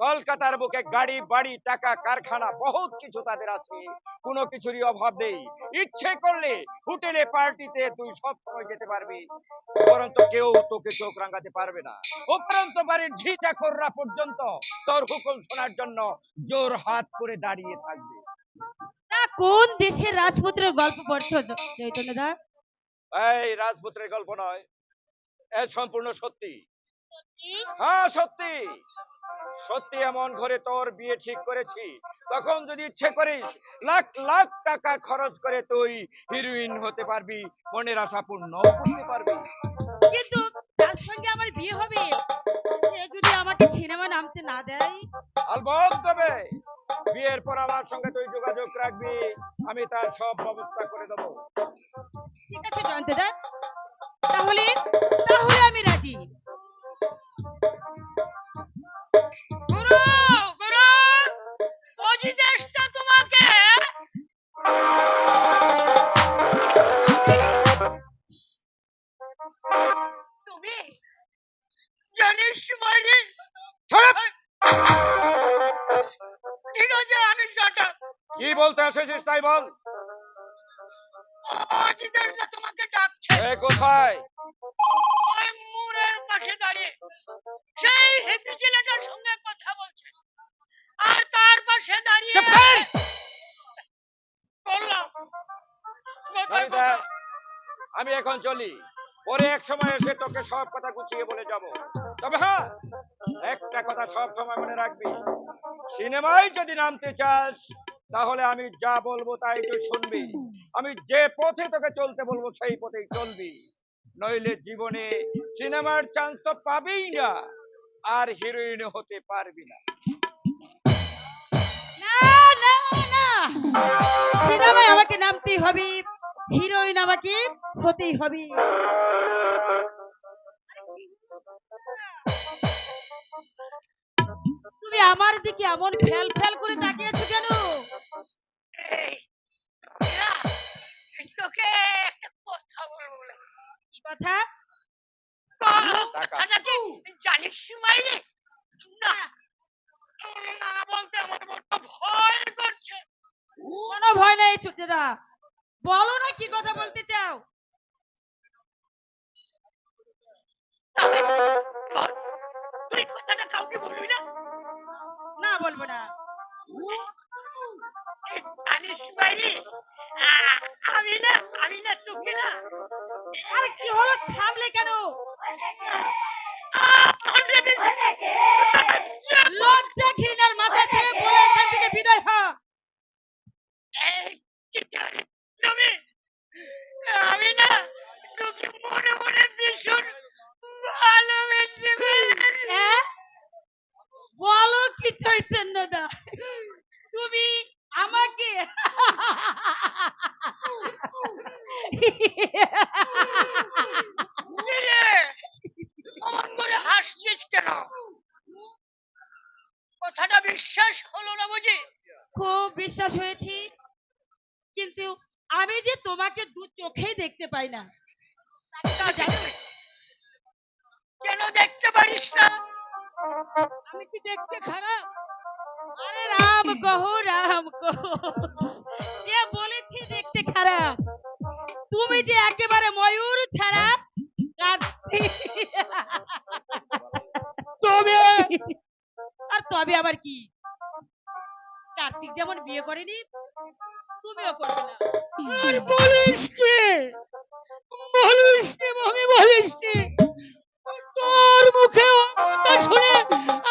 কলকাতার বুকে গাড়ি বাড়ি টাকা কারখানা বহুত কিছু তাদের আছে, কোনো কিছুরই অভাব নেই। ইচ্ছে করলে হোটেলে পার্টিতে তুই সব সময় যেতে পারবি, উপরন্ত কেউ তোকে চোখ রাঙাতে পারবে না। উপরন্ত বাড়ির ঝিটা কররা পর্যন্ত তোর হুকুম শোনার জন্য জোর হাত করে দাঁড়িয়ে থাকবে। কোন দেশের রাজপুত্রের গল্প পড়ছো চৈতন্যদা? এই রাজপুত্রের গল্প নয়, এ সম্পূর্ণ সত্যি। হ্যাঁ সত্যি সত্যি। এমন ঘরে তোর বিয়ে ঠিক করেছি, তখন যদি ইচ্ছে করিস লাখ লাখ টাকা খরচ করে তুই হিরোইন হতে পারবি, মনের আশা পূর্ণ করতে পারবি। কিন্তু তার সঙ্গে আমার বিয়ে হবে, সে যদি আমাকে সিনেমা নামতে না দেয়? আলবৎ দেবে। বিয়ের পর আমার সঙ্গে তুই যোগাযোগ রাখবি, আমি তার সব ব্যবস্থা করে দেবো। ঠিক আছে জয়ন্তদা, তাহলে তাহলে আমি রাজি। গুরু গুরু অজিতেশটা তোমাকে তুমি জানিস মানে ঠিক আছে আমি জানতাম কি বলতে এসেছিস তাই বল। অজিতেশটা তোমাকে ডাকছে এ কোথায়? ওই মুরের পাশে দাঁড়িয়ে সেই হেপি ছেলেটার সঙ্গে কথা বলছে, আর তার পাশে দাঁড়িয়ে চুপ কর! বললাম গাড়ি দে। আমি এখন চলি, পরে এক সময় এসে তোকে সব কথা গুছিয়ে বলে যাব। তবে হ্যাঁ, একটা কথা সব সময় মনে রাখবি, সিনেমায় যদি নামতে চাস তাহলে আমি যা বলবো তাই তুই শুনবি। আমি যে পথে তোকে চলতে বলবো সেই পথেই চলবি, নইলে জীবনে সিনেমার চান্স তো পাবিই না, আর হিরোইন হতে পারবি না। না না না, সিনেমায় আমাকে নামতেই হবে, হিরোইন আমাকে হতেই হবে। তুমি আমার দিকে এমন ফেল ফেল করে তাকিয়ে আছো কেন? এই, এরা, তোকে একটা কথা বলবো না। কি কথা? কথাটা কি জানিস মাইরে? না না বলতে আমার বড্ড ভয় করছে। কোনো ভয় নেই চুটিদা, বলো না কি কথা বলতে চাও। তাহলে বল, তুই কথাটা কাউকে বলবি না? না বলবো না। জানিস মাইরে, আমি না তোকে না আর কি হলো, থামলে কেন? লজ্জা ঘৃণার মাথা খেয়ে বলে এখান থেকে বিদায় হ। আমি না তোকে মনে মনে ভীষণ ভালোবেসে ফেলেছি। হ্যাঁ? বলো কি চৈতন্যদা, তুমি আমাকে কিরে, অমন করে হাসছিস কেন? কথাটা বিশ্বাস হলো না বুঝি? খুব বিশ্বাস হয়েছি, কিন্তু আমি যে তোমাকে দু চোখেই দেখতে পাই না। তা জানো না? কেন দেখতে পারিস না? আমি কি দেখতে খারাপ? আরে রাম কহো রাম কহো, যে বলেছে দেখতে খারাপ? তুমি যে একেবারে ময়ূর ছাড়া তবে আর তবে আবার কি, কার্তিক যেমন বিয়ে করেনি তুমিও করবে না। আর বলিস কি, বলিস কি মমি, বলিস কি? তোর মুখে কথা শুনে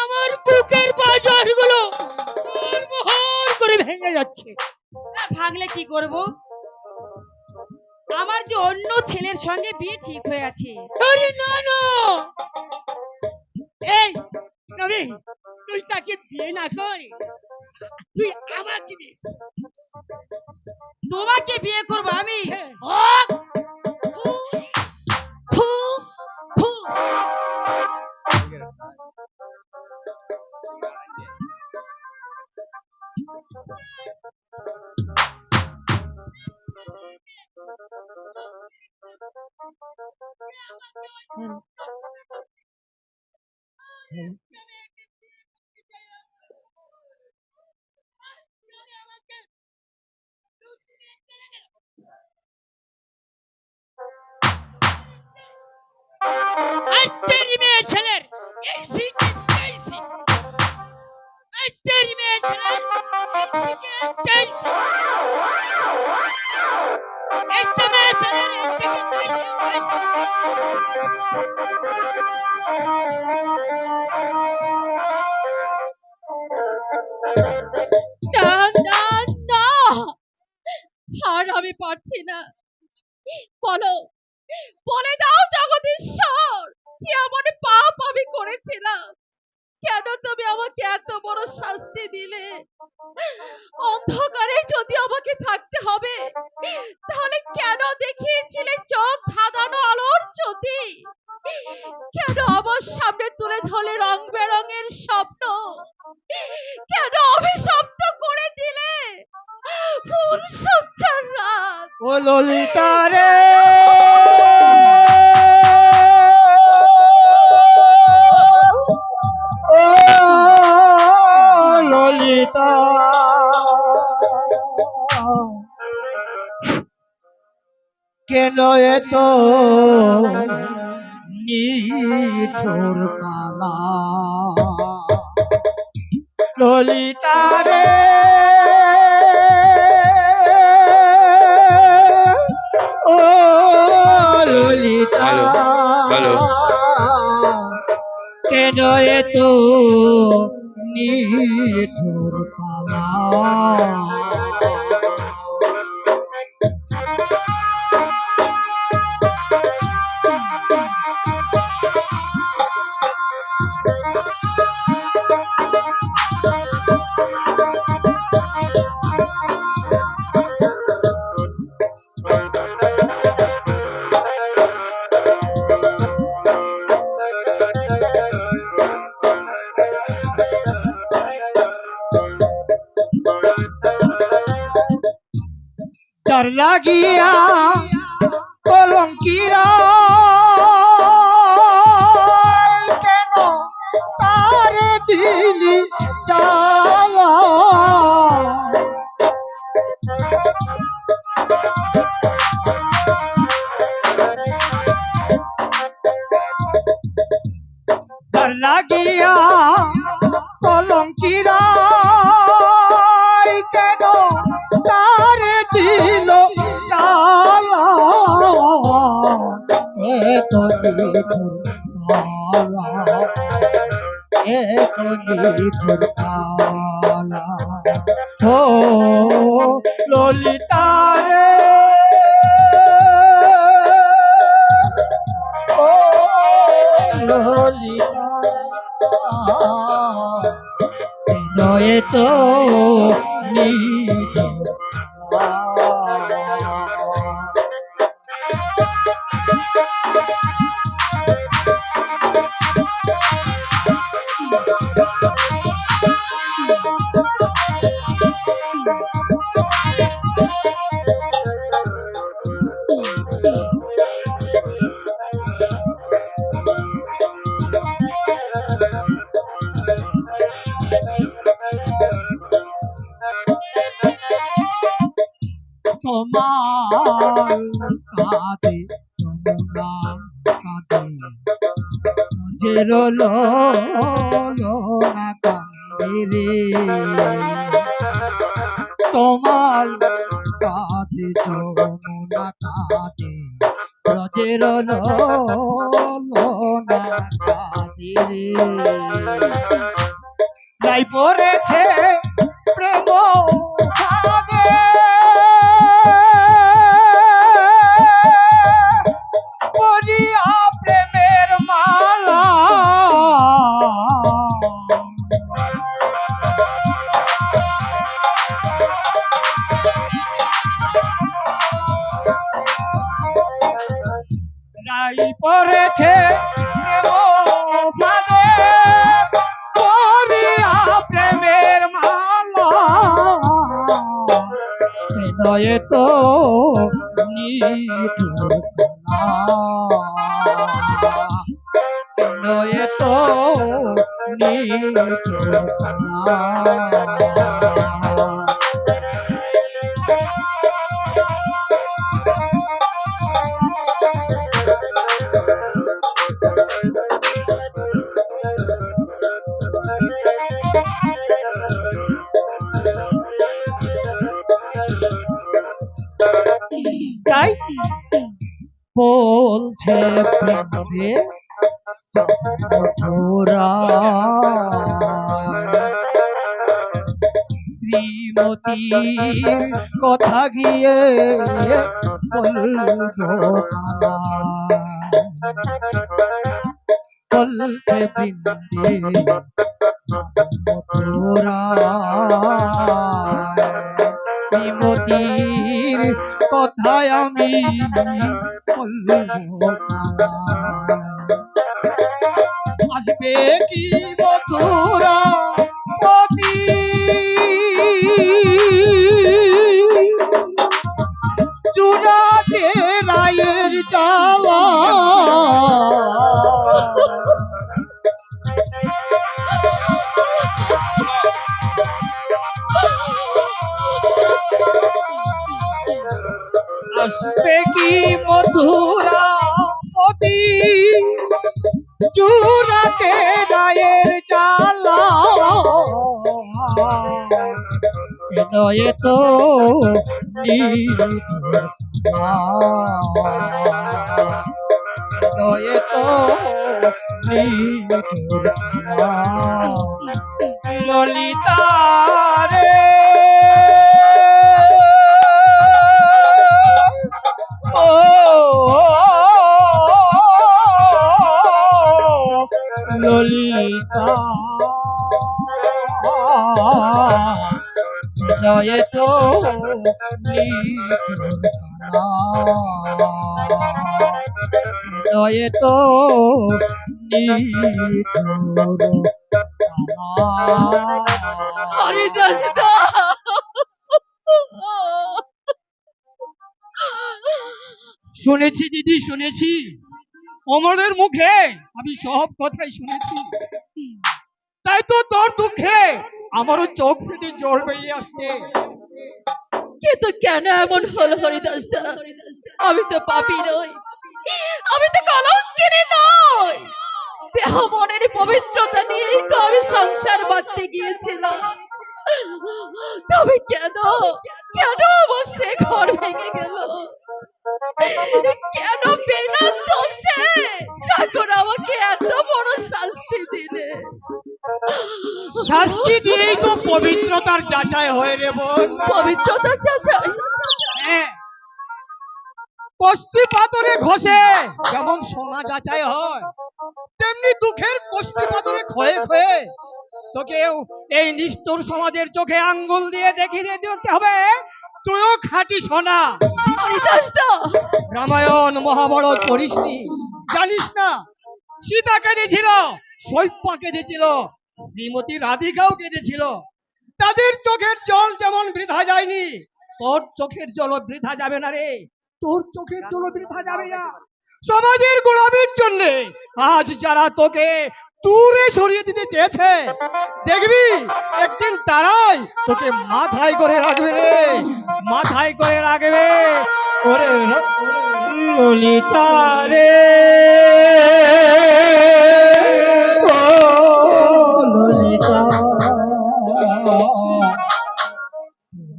আমার বুকের বাজার গুলো মোহর করে ভেঙে যাচ্ছে। ভাঙলে কি করব, আমার যে অন্য ছেলের সঙ্গে বিয়ে ঠিক হয়ে আছে। আরে না না, এই নবী, তুই তাকে বিয়ে না কর, তুই আমাকে বিয়ে কর। তোমাকে বিয়ে করবো আমি? থু, থু, থু। আর তেরি মেয়ে ছেলের এই সিকে তেইছি, আর তেরি মেয়ে ছেলের এই সিকে তেইছি। আর আমি পারছি না। বলো, বলে দাও জগদীশ্বর, কি এমন পাপ আমি করেছিলাম? কেন তুমি আমাকে এত বড় শাস্তি দিলে? অন্ধকারে যদি আমাকে থাকতে হবে, তাহলে কেন দেখিয়েছিলে চোখ ধাঁধানো আলোর জ্যোতি? কেন আমার সামনে তুলে ধরলে রং বেরঙের স্বপ্ন? কেন অভিশপ্ত করে দিলে ফুল সজ্জার রাত? ও ললিতা রে, ও ললিতা, কেন এত নিঠুর কালা? ললিতা রে, ও ললিতা, কেন এত নিঠুর কালা? যার লাগিয়া কলঙ্কিরা, কেন তারে দিলি জ্বালা? যার লাগিয়া কলঙ্কিরা, কেন তারে দিল জ্বালা? এত নিঠুর কালা, এত নিঠুর কালা। ও ললিতা রে, ও ললিতা, নয় তো নিঠুর কালা। তোমার কাঁদে যমুনা, কাঁদে যে রলো না কান্দে রে। তোমার কাঁদে যমুনা, কাঁদে যে রলো না কাঁদে রে। নাই পড়েছে প্রেম ফাঁদে, পরিয়া প্রেমের মালা। নাই পড়েছে প্রেম ফাঁদে, পরিয়া প্রেমের মালা। হৃদয়ে তো নিঠুর কালা, হৃদয়ে তো নিঠুর কালা। তাই বলছে প্রেমে মধুরা, শ্রীমতীর কথা গিয়ে বলবো বলছে বৃন্দে মথুরা শ্রীমতীর কথায় আমি বলবো আসবে কি মথুরা পতি চূড়াতে রায়ের চাওয়া আসবে কি মথুরা পতি চূড়াতে রায়ের চালা হৃদয়ে তো হৃদয়ে তো ললিতা রে ও ললিতা হৃদয়ে তো হৃদয়ে তো হরিদাসদা শুনেছি দিদি, শুনেছি অমরের মুখে আমি সব কথাই শুনেছি। তাই তো তোর দুঃখে আমারও চোখ ফেটে জল বেরিয়ে আসছে। কিন্তু কেন এমন হলো হরিদাসদা? আমি তো পাপী নই, আমি তো কলঙ্কিনী নই। দেহ মনের পবিত্রতা নিয়েই তো আমি সংসার বাঁধতে গিয়েছিলাম। তবে কেন কেন আমার সে ঘর ভেঙে গেল? কেন বিনা দোষে ঠাকুর আমাকে এত বড় শাস্তি দিলে? শাস্তি দিয়েই তো পবিত্রতার যাচাই হয় রে বোন। পবিত্রতার যাচাই? হ্যাঁ, কষ্টি পাথরে ঘষে যেমন সোনা যাচাই হয়, তেমনি দুঃখের কষ্টি পাথরে ক্ষয়ে ক্ষয়ে তোকেও এই নিষ্ঠুর সমাজের চোখে আঙ্গুল দিয়ে দেখিয়ে দিতে হবে তুইও খাঁটি সোনা। হরিদাসদা, রামায়ণ মহাভারত পড়িসনি? জানিস না সীতা কেঁদেছিল, শৈব্যা কেঁদেছিল, শ্রীমতী রাধিকাও কেঁদেছিল। তাদের চোখের জল যেমন বৃথা যায়নি, তোর চোখের জল বৃথা যাবে না রে। তোর চোখের জল বৃথা যাবে না। সমাজের গোলামির জন্য আজ যারা তোকে দূরে সরিয়ে দিতে চেয়েছে, দেখবি একদিন তারাই তোকে মাথায় করে রাখবে রে, মাথায় করে রাখবে। ওরে ললিতা রে, ও ললিতা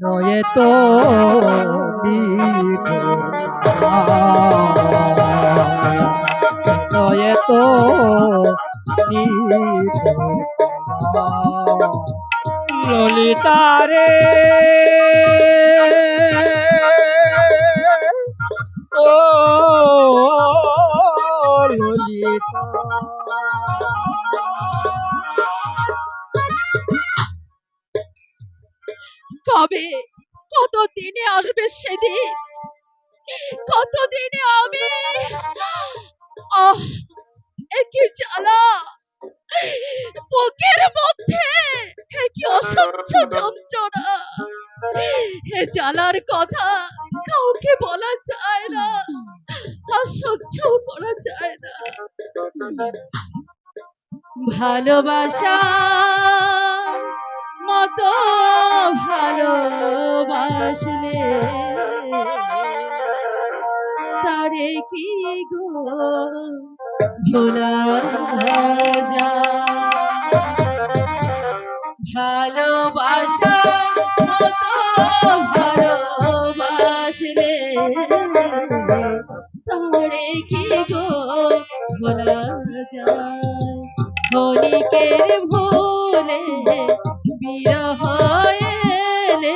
নয়ে তো নয়ে তো ললিতা রে, ও ললিতা। কবে কতদিনে আসবে সেদিন? কতদিনে আমি কি জ্বালা বুকের মধ্যে, কি অসহ্য যন্ত্রণা। এ জ্বালার কথা কাউকে বলা যায় না, আর সহ্য করা যায় না। ভালোবাসা মতো ভালোবাসলে তারে কি গো ভোলা যায়? ভালোবাসা মতো ভালোবাসলে তারে কি গো ভোলা যায়? ক্ষণিকের ভুলে বিরহ এলে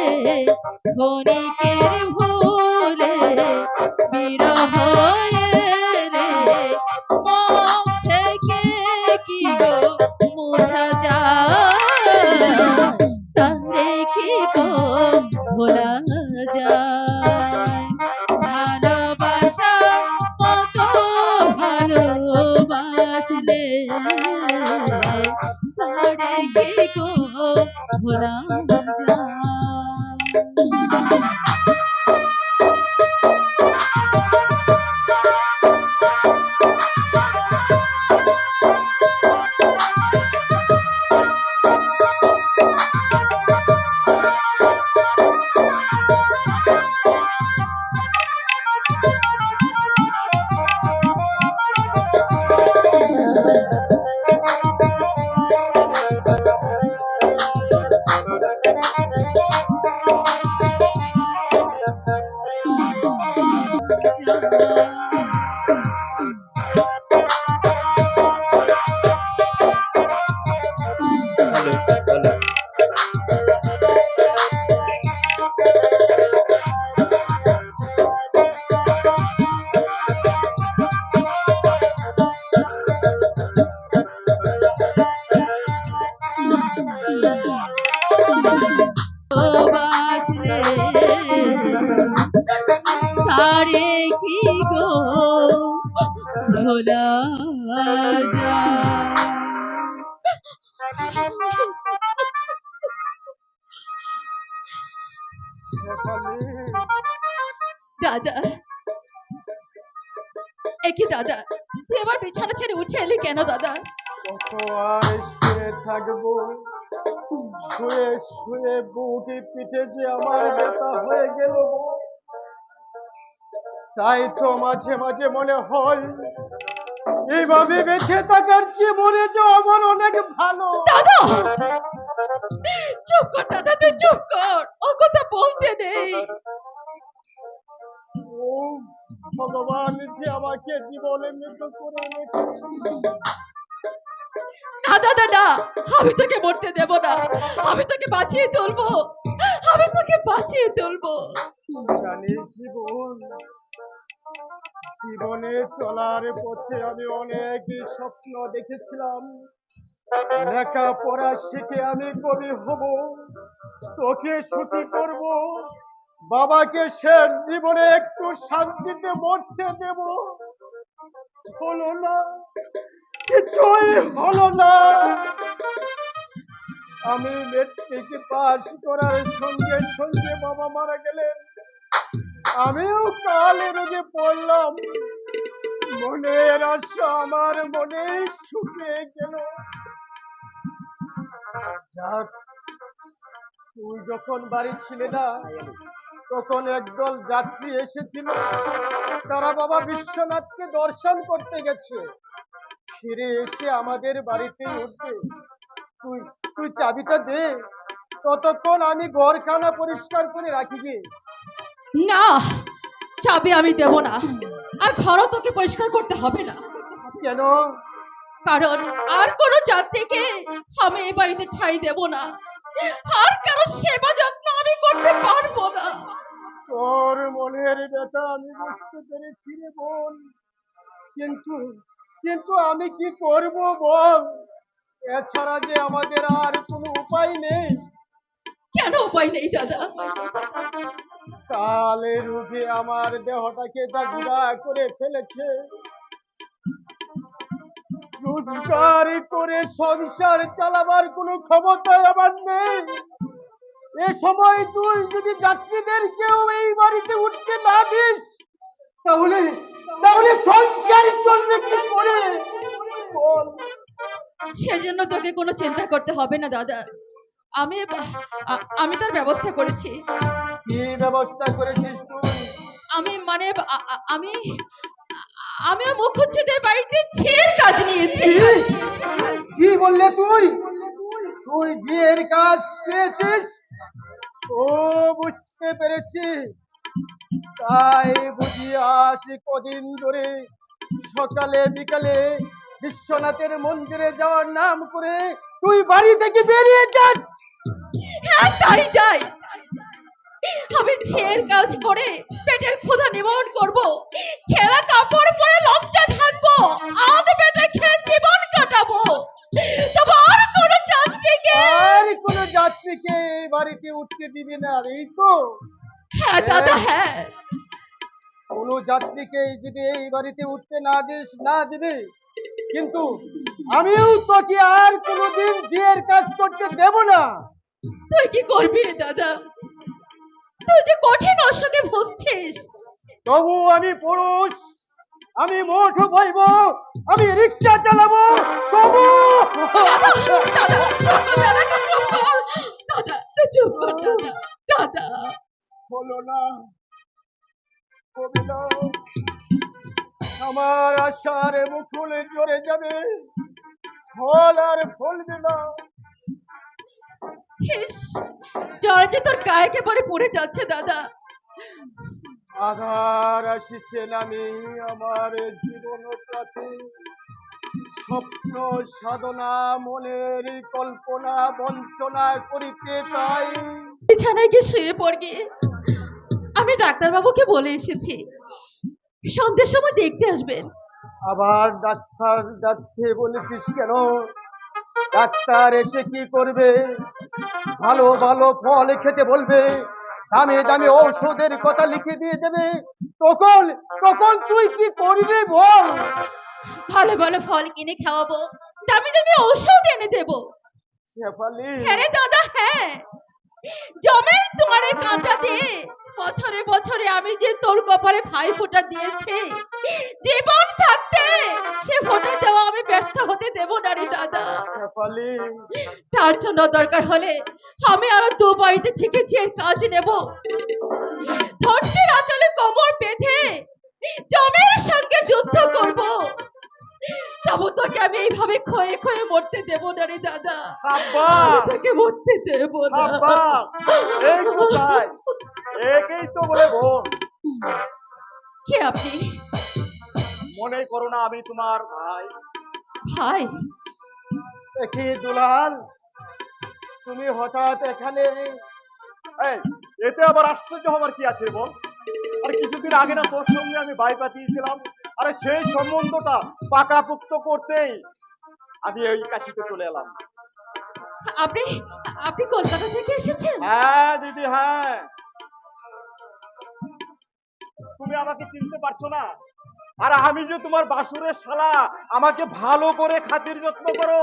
ক্ষণিকের ভুলে বিরহ রে মন থেকে কি গো মোছা যায় তারে কি গো ভোলা যায় ভালোবাসা কত ভালোবাসলে তারে কি গো ভোলা যায় ভালোবাসলে তারে কি গো ভোলা যায় দাদা একি দাদা তুই এবার বিছানা ছেড়ে উঠে এলি কেন দাদা কত আর শুয়ে থাকবো, শুয়ে শুয়ে বুকে পিঠে যে আমার ব্যথা হয়ে গেল গো। তাই তো মাঝে মাঝে মনে হয় এইভাবে বেঁচে থাকার চেয়ে মরে যাওয়া আমার অনেক ভালো। দাদা চুপ কর দাদা তুই চুপ কর ও কথা বলতে নেই ও ভগবান যে আমাকে জীবনে মৃত করে রেখেছে। না দাদা না আমি তোকে মরতে দেব না আমি তোকে বাঁচিয়ে তুলবো আমি তোকে বাঁচিয়ে তুলবো জানিস জীবন, জীবনে চলার পথে আমি অনেক স্বপ্ন দেখেছিলাম। লেখাপড়া শিখে আমি কবি হব, তোকে সুখী করব, বাবাকে শেষ জীবনে একটু শান্তিতে মরতে দেব। হলো না, কিছুই হলো না। আমি মেট্রিক পাস করার সঙ্গে সঙ্গে বাবা মারা গেলেন, আমিও কালে রোগে পড়লাম। মনের আশা আমার মনে শুকিয়ে গেল। যাক, তুই যখন বাড়ি ছিলে না তখন একদল যাত্রী এসেছিল, তারা বাবা বিশ্বনাথকে দর্শন করতে গেছে। ফিরে এসে আমাদের বাড়িতে উঠবে, তুই তুই চাবিটা দে, ততক্ষণ আমি ঘরখানা পরিষ্কার করে রাখি গে। না চাবি আমি দেব না আর ঘরও তোকে পরিষ্কার করতে হবে না কেন? কারণ আর কোনো যাত্রীকে আমি এই বাড়িতে ঠাঁই দেব না আর কারো সেবা যত্ন আমি করতে পারবো না তোর মনের ব্যথা আমি বুঝতে পেরেছি রে বোন, কিন্তু কিন্তু আমি কি করব বল? এছাড়া যে আমাদের আর কোনো উপায় নেই। কেন উপায় নেই দাদা কালে রোগে আমার দেহটাকে দাগুড়া করে ফেলেছে। রোজগার করে সংসার চালাবার কোনো ক্ষমতা আমার নেই। এ সময় তুই যদি যাত্রীদেরকেও এই বাড়িতে উঠতে না দিস, তাহলে তাহলে সংসার চলবে কি করে বল? সেজন্য তোকে কোনো চিন্তা করতে হবে না দাদা আমি আমি তার ব্যবস্থা করেছি কি ব্যবস্থা করেছিস তুই? আমি মানে আমি আমিও মুখুজ্জেদের বাড়িতে ছেলের কাজ নিয়েছি কি বললে তুই? তুই বিয়ের কাজ পেয়েছিস? ও বুঝতে পেরেছি, তাই বুঝি আজ কদিন ধরে সকালে বিকালে বিশ্বনাথের মন্দিরে যাওয়ার নাম করে তুই বাড়ি থেকে বেরিয়ে যাস। হ্যাঁ তাই যাই আমি ছেলের কাজ করে পেটের ক্ষুধা নিবারণ করব, ছেঁড়া কাপড় পরে লজ্জা ঢাকবো, আধ পেটে খেয়ে জীবন কাটাবো। তোমার কোনো যাত্রীকে, আর কোনো যাত্রীকে এই বাড়িতে উঠতে দিবি না, এই তো? হ্যাঁ দাদা হ্যাঁ, কোনো যাত্রীকে যদি এই বাড়িতে উঠতে না দিস, না দিবি, কিন্তু আমিও তোকে আর কোনোদিন বিয়ের কাজ করতে দেব না। তুই কি করবি রে দাদা? তুই যে কঠিন অসুখে ভুগছিস। তবু আমি পুরুষ, আমি মোট বইব, আমি রিক্সা চালাবো, তবু দাদা দাদা চুপ কর, দাদা চুপ কর, দাদা তুই চুপ কর দাদা, দাদা। হলো না, হবে না। আমার আশার মুকুল ঝরে যাবে, ফল আর ফলবে না। ইস, জ্বর যে তোর গায়ে একেবারে পড়ে যাচ্ছে দাদা। আধার আসিছে নামি আমার জীবন প্রাতে, স্বপ্ন সাধনা মনের কল্পনা বঞ্চনা করিতে পাই। বিছানায় গিয়ে শুয়ে পড়। আমি ডাক্তারবাবুকে বলে এসেছি সন্ধ্যের সময় দেখতে আসবেন। আবার ডাক্তার যাচ্ছে বলেছিস কেন? ডাক্তার এসে কি করবে? ভালো ভালো ফল খেতে বলবে, দামে দামে ঔষধের কথা লিখে দিয়ে দেবে, তখন তখন তুই কি করবি বল? ভালো ভালো ফল কিনে খাওয়াবো, দামি দামি ঔষধ এনে দেবো। শেফালি, হ্যাঁ রে দাদা হ্যাঁ, জমের তোমারে কাঁটা দিয়ে বছরে বছরে আমি যে তোর কপালে ভাই ফোঁটা দিয়েছি, জীবন থাকতে সে ফোঁটা দেওয়া আমি ব্যর্থ হতে দেব না রে দাদা। শেফালি, তার জন্য দরকার হলে আমি আরো দু বাড়িতে ঠিকেছি এর কাজ নেব, ধরতে আঁচলে কোমর বেঁধে জমের সঙ্গে যুদ্ধ করব। তবু তোকে আমি এইভাবে ক্ষয়ে ক্ষয়ে মরতে দেব না রে দাদা, আমি তোকে মরতে দেব না। এই কোথায়? একেই তো বলে বোন। কে আপনি? মনে করো না আমি তোমার ভাই। ভাই? দেখি দুলাল, তুমি হঠাৎ এখানে? এই, এতে আবার আশ্চর্য হবার কি আছে বোন? আর কিছুদিন আগে না তোর সঙ্গে আমি বাই পাঠিয়েছিলাম, আরে সেই সম্বন্ধটা পাকাপোক্ত করতেই আমি এই কাশিতে চলে এলাম। আপনি আপনি কলকাতা থেকে এসেছেন? হ্যাঁ দিদি হ্যাঁ। তুমি আমাকে চিনতে পারছো না? আর আমি যে তোমার বাসুরের শালা, আমাকে ভালো করে খাতির যত্ন করো।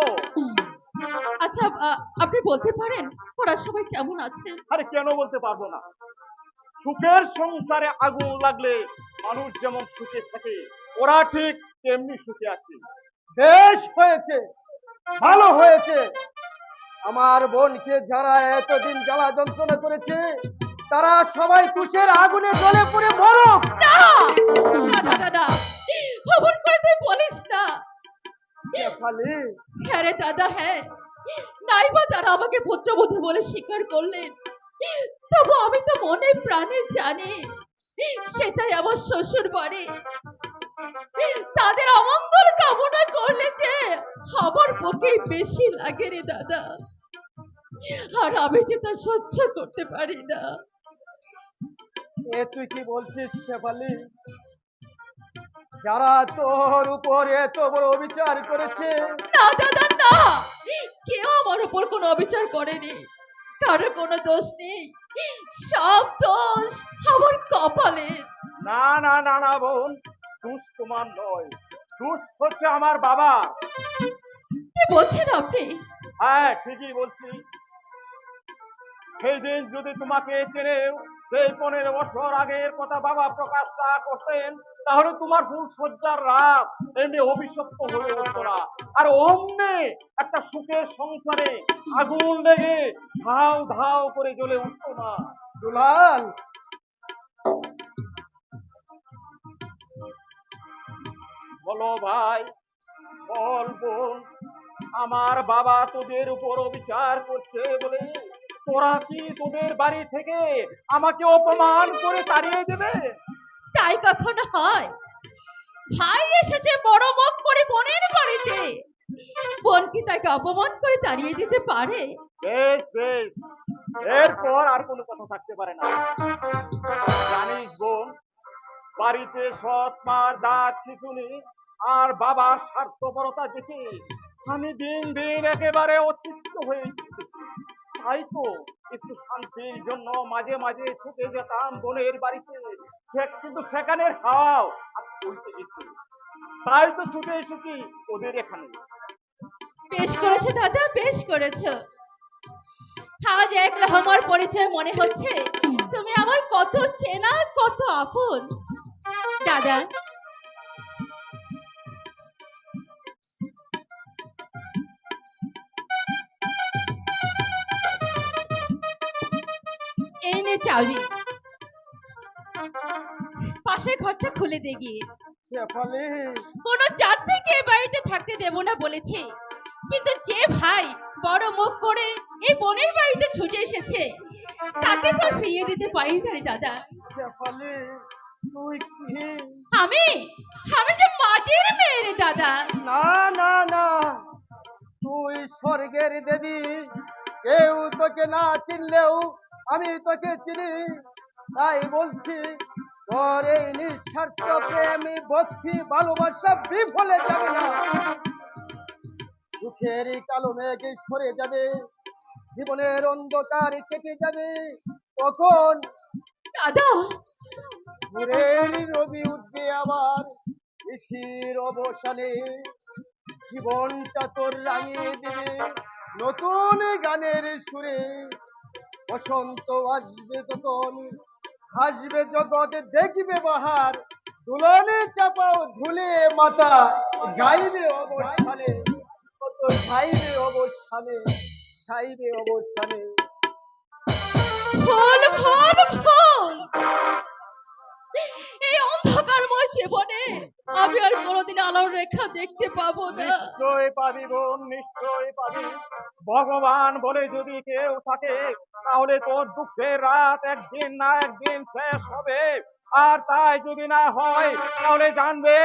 আচ্ছা আপনি বলতে পারেন ওরা সবাই কেমন আছেন? আরে কেন বলতে পারবো না? সুখের সংসারে আগুন লাগলে মানুষ যেমন সুখে থাকে, ওরা ঠিক তেমনি সুখে আছে। বেশ হয়েছে, ভালো হয়েছে। আমার বোনকে যারা এতদিন জ্বালা যন্ত্রণা করেছে, তারা সবাই তুষের আগুনে জ্বলে পুড়ে মরক। না না না না, খবর করে তুই বলিস না। শেফালি, হ্যাঁ রে দাদা হ্যাঁ, নাইবা তারা আমাকে পুত্রবধূ বলে স্বীকার করলেন, তবু আমি তো মনে প্রাণে জানি সেটাই আমার শ্বশুর বাড়ি। তাদের অমঙ্গল কামনা করলে যে আমার পক্ষে বেশি লাগে রে দাদা, আর আমি যে তা সহ্য করতে পারি না। এ তুই কি বলছিস শেফালি? যারা তোর উপর এত বড় অবিচার করেছে, না দাদা না, কেউ আমার উপর কোনো অবিচার করেনি, কারো কোনো দোষ নেই, সব দোষ আমার কপালে। না না না না বোন, দোষ তোমার নয়, দোষ হচ্ছে আমার বাবা। কি বলছেন আপনি? হ্যাঁ ঠিকই বলছি। সেই দিন যদি তোমাকে চেনে, সেই 15 বছর আগের কথা বাবা প্রকাশ না করতেন, তাহলে তোমার ফুল সজ্জার রাত এমনি অভিশপ্ত হয়ে উঠতো না, আর অমনি একটা সুখের সংসারে আগুন লেগে ধাও ধাও করে জ্বলে উঠতো না। দুলাল, বলো ভাই, বল বোন, আমার বাবা তোদের উপর অবিচার করছে বলে তোরা কি তোদের বাড়ি থেকে আমাকে অপমান করে তাড়িয়ে দেবে? তাই কখনো হয়? ভাই এসেছে বড় মুখ করে বোনের বাড়িতে, বোন কি তাকে অপমান করে তাড়িয়ে দিতে পারে? বেশ বেশ, এরপর আর কোনো কথা থাকতে পারে না। জানিস বোন, বাড়িতে সৎ মার দাঁত খিচুনি আর বাবার স্বার্থপরতা দেখে আমি দিন দিন একেবারে অতিষ্ঠ হয়ে গেছি। তাই তো একটু শান্তির জন্য মাঝে মাঝে ছুটে যেতাম বোনের বাড়িতে, কিন্তু সেখানে হাওয়াও আর বলতে গেছি, তাই তো ছুটে এসেছি ওদের এখানে। বেশ করেছো দাদা, বেশ করেছো। আজ একরকম আমার পরিচয় মনে হচ্ছে তুমি আমার কত চেনা, কত আপন। দাদা, এই নে চাবি, পাশের ঘরটা খুলে দে গিয়ে। শেফালি, কোনো জাত থেকে এ বাড়িতে থাকতে দেব না বলেছে, কিন্তু যে ভাই বড় মুখ করে এই বোনের বাড়িতে ছুটে এসেছে তাকে তো আর ফিরিয়ে দিতে পারি না রে দাদা। শেফালি, তুই কি? আমি আমি যে মাটির মেয়ে রে দাদা। না না না, তুই স্বর্গের দেবী। কেউ তোকে না চিনলেও আমি তোকে চিনি। তাই বলছি, তোর এই নিঃস্বার্থ প্রেমী ভক্তি ভালোবাসা বিফলে যাবে না। দুঃখের এই কালো মেঘ সরে যাবে, জীবনের অন্ধকার কেটে যাবে। তখন দাদা, ভোরের রবি উঠবে আবার নিশির অবসানে। জীবনটা তোর রাঙিয়ে দেবে নতুন গানের সুরে। বসন্ত আসবে তখন, হাসবে জগৎ, দেখবে বাহার। দুলনে চাপাও ধুলে মাথা, গাইবে অবসানে, কত গাইবে অবসানে, গাইবে অবসানে। ফুল ফুল ফুল, এই অন্ধকারময় জীবনে আমি আর কোনোদিন আলোর রেখা দেখতে পাবো না। নিশ্চয় পাবি বোন, নিশ্চয় পাবি। ভগবান বলে যদি কেউ থাকে, তাহলে তোর দুঃখের রাত একদিন না একদিন শেষ হবে। আর তাই যদি না হয়, তাহলে জানবে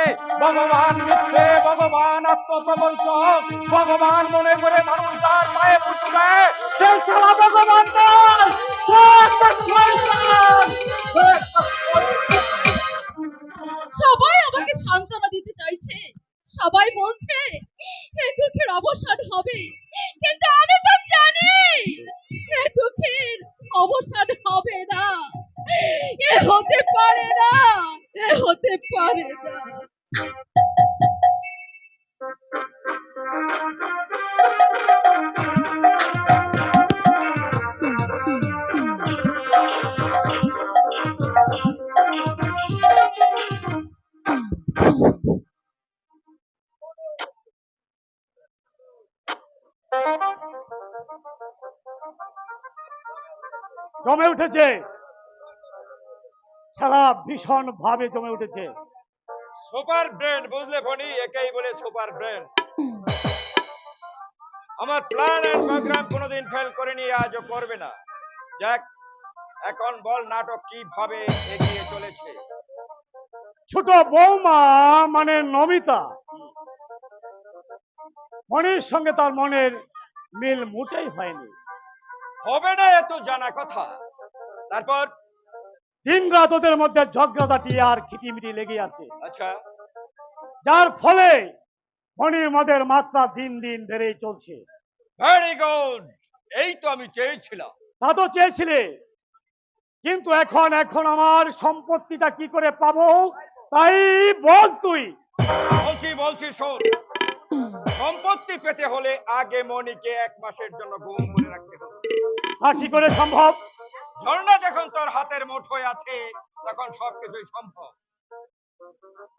ভগবান মিথ্যে, ভগবান আত্মপ্রবঞ্চক। ভগবান মনে করে মানুষ যার পায়ে পুজবে, সে ছাড়া ভগবান নয়, সে একটা শয়তান, সে একটা শয়তান। সবাই আমাকে সান্ত্বনা দিতে চাইছে, সবাই বলছে এ দুঃখের অবসান হবে, কিন্তু আমি তো জানি এ দুঃখের অবসান হবে না। এ হতে পারে না, এ হতে পারে না। জমে উঠেছে, সারা ভীষণ ভাবে জমে উঠেছে। সুপার ব্রেন, বুঝলে ফণি, একেই বলে সুপার ব্রেন। আমার প্ল্যান এন্ড প্রোগ্রাম কোনোদিন ফেল করেনি, আজও করবে না। যাক, এখন বল নাটক কিভাবে এগিয়ে চলেছে। ছোট বৌমা মানে নমিতা, মনের সঙ্গে তার মনের মিল মোটেই হয়নি। হবে না এত জানা কথা। তারপর দিন রাত ওদের মধ্যে ঝগড়াঝাটি আর খিটিমিটি লেগে আছে, আচ্ছা, যার ফলে মনির মদের মাত্রা দিন দিন বেড়েই চলছে। ভেরি গুড, এই তো আমি চেয়েছিলাম। তা তো চেয়েছিলে, কিন্তু এখন এখন আমার সম্পত্তিটা কি করে পাবো তাই বল তুই। বলছি শোন, সম্পত্তি পেতে হলে আগে মনিকে 1 মাসের জন্য গুম করে রাখতে হবে। তা কি করে সম্ভব? ঝর্ণা যখন তোর হাতের মুঠোয় আছে, তখন সবকিছুই সম্ভব।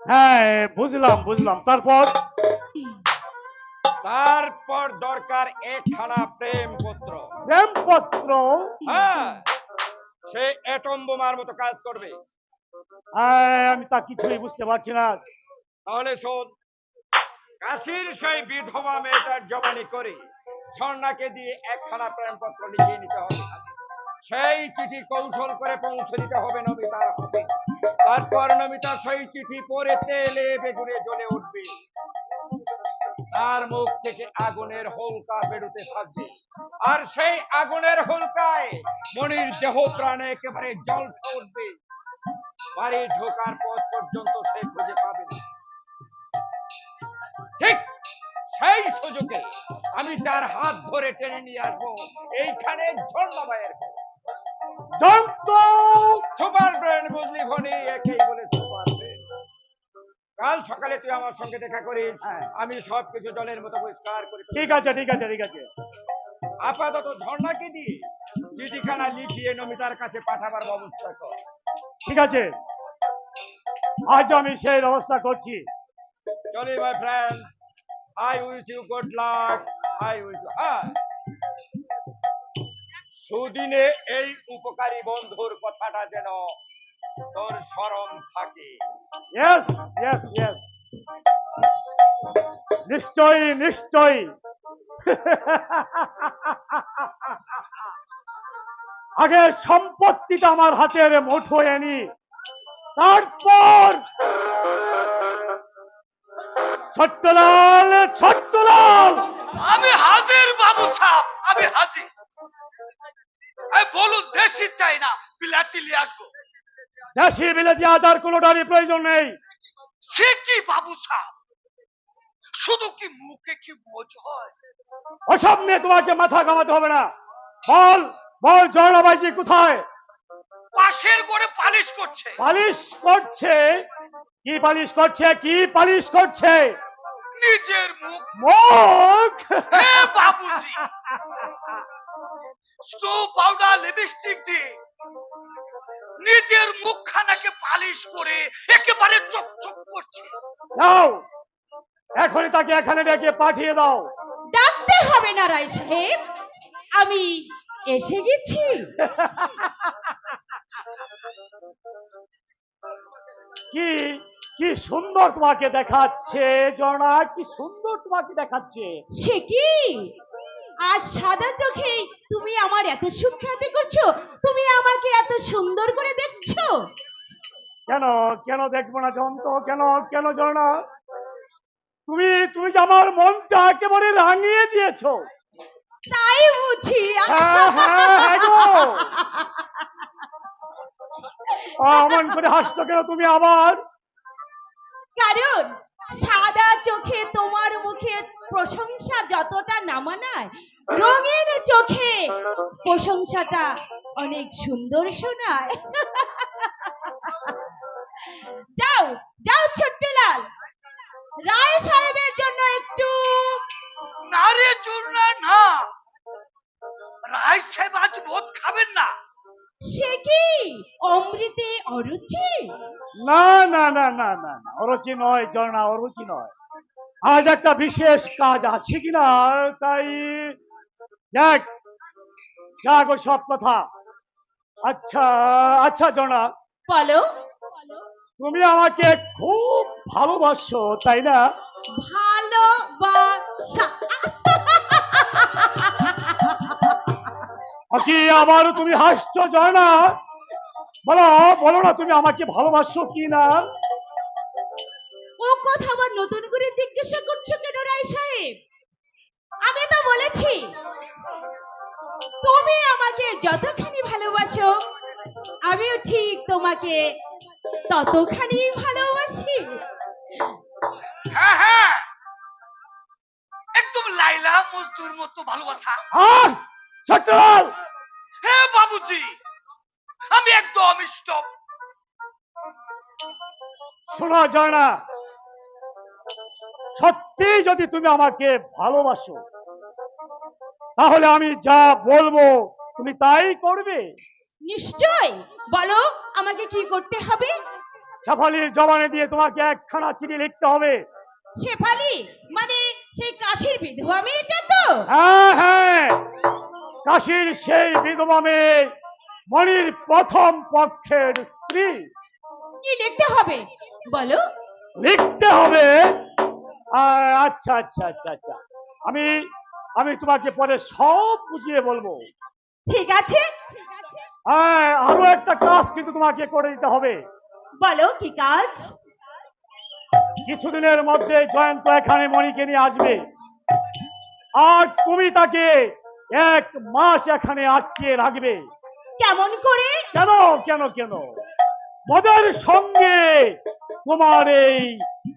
হ্যাঁ, বুঝলাম বুঝলাম। তারপর তারপর দরকার একখানা প্রেমপত্র। প্রেমপত্র? হ্যাঁ, সে অ্যাটম বোমার মতো কাজ করবে। হ্যাঁ, আমি তা কিছুই বুঝতে পারছি না। তাহলে শোন, কাশির সেই বিধবা মেয়েটার জবানি করে ঝর্ণাকে দিয়ে একখানা প্রেমপত্র লিখিয়ে নিতে হবে। সেই চিঠি কৌশল করে পৌঁছে দিতে হবে নমিতার হাতে। তারপর নমিতা সেই চিঠি পড়ে তেলে বেগুনে জ্বলে উঠবে, তার মুখ থেকে আগুনের হোলকা বেরোতে থাকবে। আর সেই আগুনের হুলকায় মনির দেহ প্রাণে একেবারে জল উঠবে। বাড়ি ঢোকার পথ পর্যন্ত সে খুঁজে পাবে না। ঠিক সেই সুযোগে আমি তার হাত ধরে টেনে নিয়ে আসবো এইখানে ঝর্ণাবাইয়ের সুপার ব্রেন, বুঝলি ফণি? একেই বলে সুপার ব্রেন। কাল সকালে তুই আমার সঙ্গে দেখা করিস, আমি সবকিছু জলের মতো পরিষ্কার করে দেব। ঠিক আছে ঠিক আছে ঠিক আছে। আপাতত ঝর্ণাকে দিয়ে চিঠিখানা লিখিয়ে নমিতার কাছে পাঠাবার ব্যবস্থা কর। ঠিক আছে, আজ আমি সেই ব্যবস্থা করছি। চলি my friend, I wish you good luck. I wish you সুদিনে এই উপকারী বন্ধুর কথাটা যেন তোর স্মরণ থাকে। ইয়েস ইয়েস ইয়েস, নিশ্চয়ই নিশ্চয়ই। আগে সম্পত্তিটা আমার হাতের মুঠোয় আনি, তারপর ছোট্টলাল ছোট্টলাল। আমি হাজির বাবু সাহেব, আমি হাজির। বলুন, দেশি চাই না বিলাতি নিয়ে আসবো? দেশি বিলেতি আদার কোনোটারই প্রয়োজন নেই। সে কি বাবু সাহেব, শুধু কি মুখে কি বোঝ হয়? ওসব নিয়ে তোমাকে মাথা ঘামাতে হবে না। বল বল, জয়নাবাইজি কোথায়? পাশের করে পালিশ করছে। পালিশ করছে? কি পালিশ করছে? কি পালিশ করছে? নিজের মুখ। মুখ? হ্যাঁ বাবুজি, স্নো পাউডার লিপস্টিক দিয়ে নিজের মুখখানাকে পালিশ করে একেবারে চকচক করছে। যাও, এখনই তাকে এখানে ডেকে পাঠিয়ে দাও। ডাকতে হবে না রায় সাহেব, আমি এসে গেছি। কি কি সুন্দর তোমাকে দেখাচ্ছে জনা, কি সুন্দর তোমাকে দেখাচ্ছে। সে কি আজ সাদা চোখে তুমি আমার এত সুখ্যাতি করছো? তুমি আমাকে এত সুন্দর করে দেখছো? কেন কেন দেখবো না জন্ত? কেন কেন জনা? তুমি তুমি যে আমার মনটা একেবারে রাঙিয়ে দিয়েছো। তাই বুঝি? হ্যাঁ হ্যাঁ হ্যাঁ গো। অমন করে হাসছো কেন তুমি আবার? কারণ সাদা চোখে তোমার মুখে প্রশংসা যতটা না মানায়, রঙের চোখে প্রশংসাটা অনেক সুন্দর শোনায়। যাও যাও ছোট্টলাল, রায় সাহেবের জন্য একটু। না রে চূর্ণা, না, রায় সাহেব আজ মদ খাবেন না। সে কি অমৃতে অরুচি? না না না না না না, অরুচি নয় জনা, অরুচি নয়। আজ একটা বিশেষ কাজ আছে কিনা, তাই দেখ যাক ও সব কথা। আচ্ছা আচ্ছা জনা, বলো। তুমি আমাকে খুব ভালোবাসো তাই না? ভালোবাসা? কি আবারও তুমি হাসছো জনা? বলো বলো না, তুমি আমাকে ভালোবাসো কি না? ও কথা আবার নতুন করে জিজ্ঞাসা করছো কেন রায় সাহেব? আমি তো বলেছি তুমি আমাকে যতখানি ভালোবাসো, আমিও ঠিক তোমাকে ততখানি ভালোবাসি। হ্যাঁ হ্যাঁ, একদম লাইলা মজদুর মতো ভালোবাসা। আহ ছোট্টলাল, হ্যাঁ বাবুজি, আমি একদম স্টপ। শোনো জনা, সত্যি যদি তুমি আমাকে ভালোবাসো, তাহলে আমি যা বলবো তুমি তাই করবে। নিশ্চয়, বলো আমাকে কি করতে হবে? শেফালির জবানে দিয়ে তোমাকে একখানা চিঠি লিখতে হবে। শেফালি মানে সেই কাশির বিধবা মেয়েটা তো? হ্যাঁ হ্যাঁ, কাশীর সেই বিধবা মেয়ে, মণির প্রথম পক্ষের স্ত্রী। কি লিখতে হবে বলো? লিখতে হবে? আচ্ছা আচ্ছা আচ্ছা আচ্ছা, আমি আমি তোমাকে পরে সব বুঝিয়ে বলবো। ঠিক আছে। হ্যাঁ, আরো একটা কাজ কিন্তু তোমাকে করে দিতে হবে। বলো কি কাজ? কিছুদিনের মধ্যে জয়ন্ত এখানে মণিকে নিয়ে আসবে, আর তুমি তাকে 1 মাস এখানে আটকে রাখবে। কেমন করে? কেন কেন কেন মদের সঙ্গে তোমার এই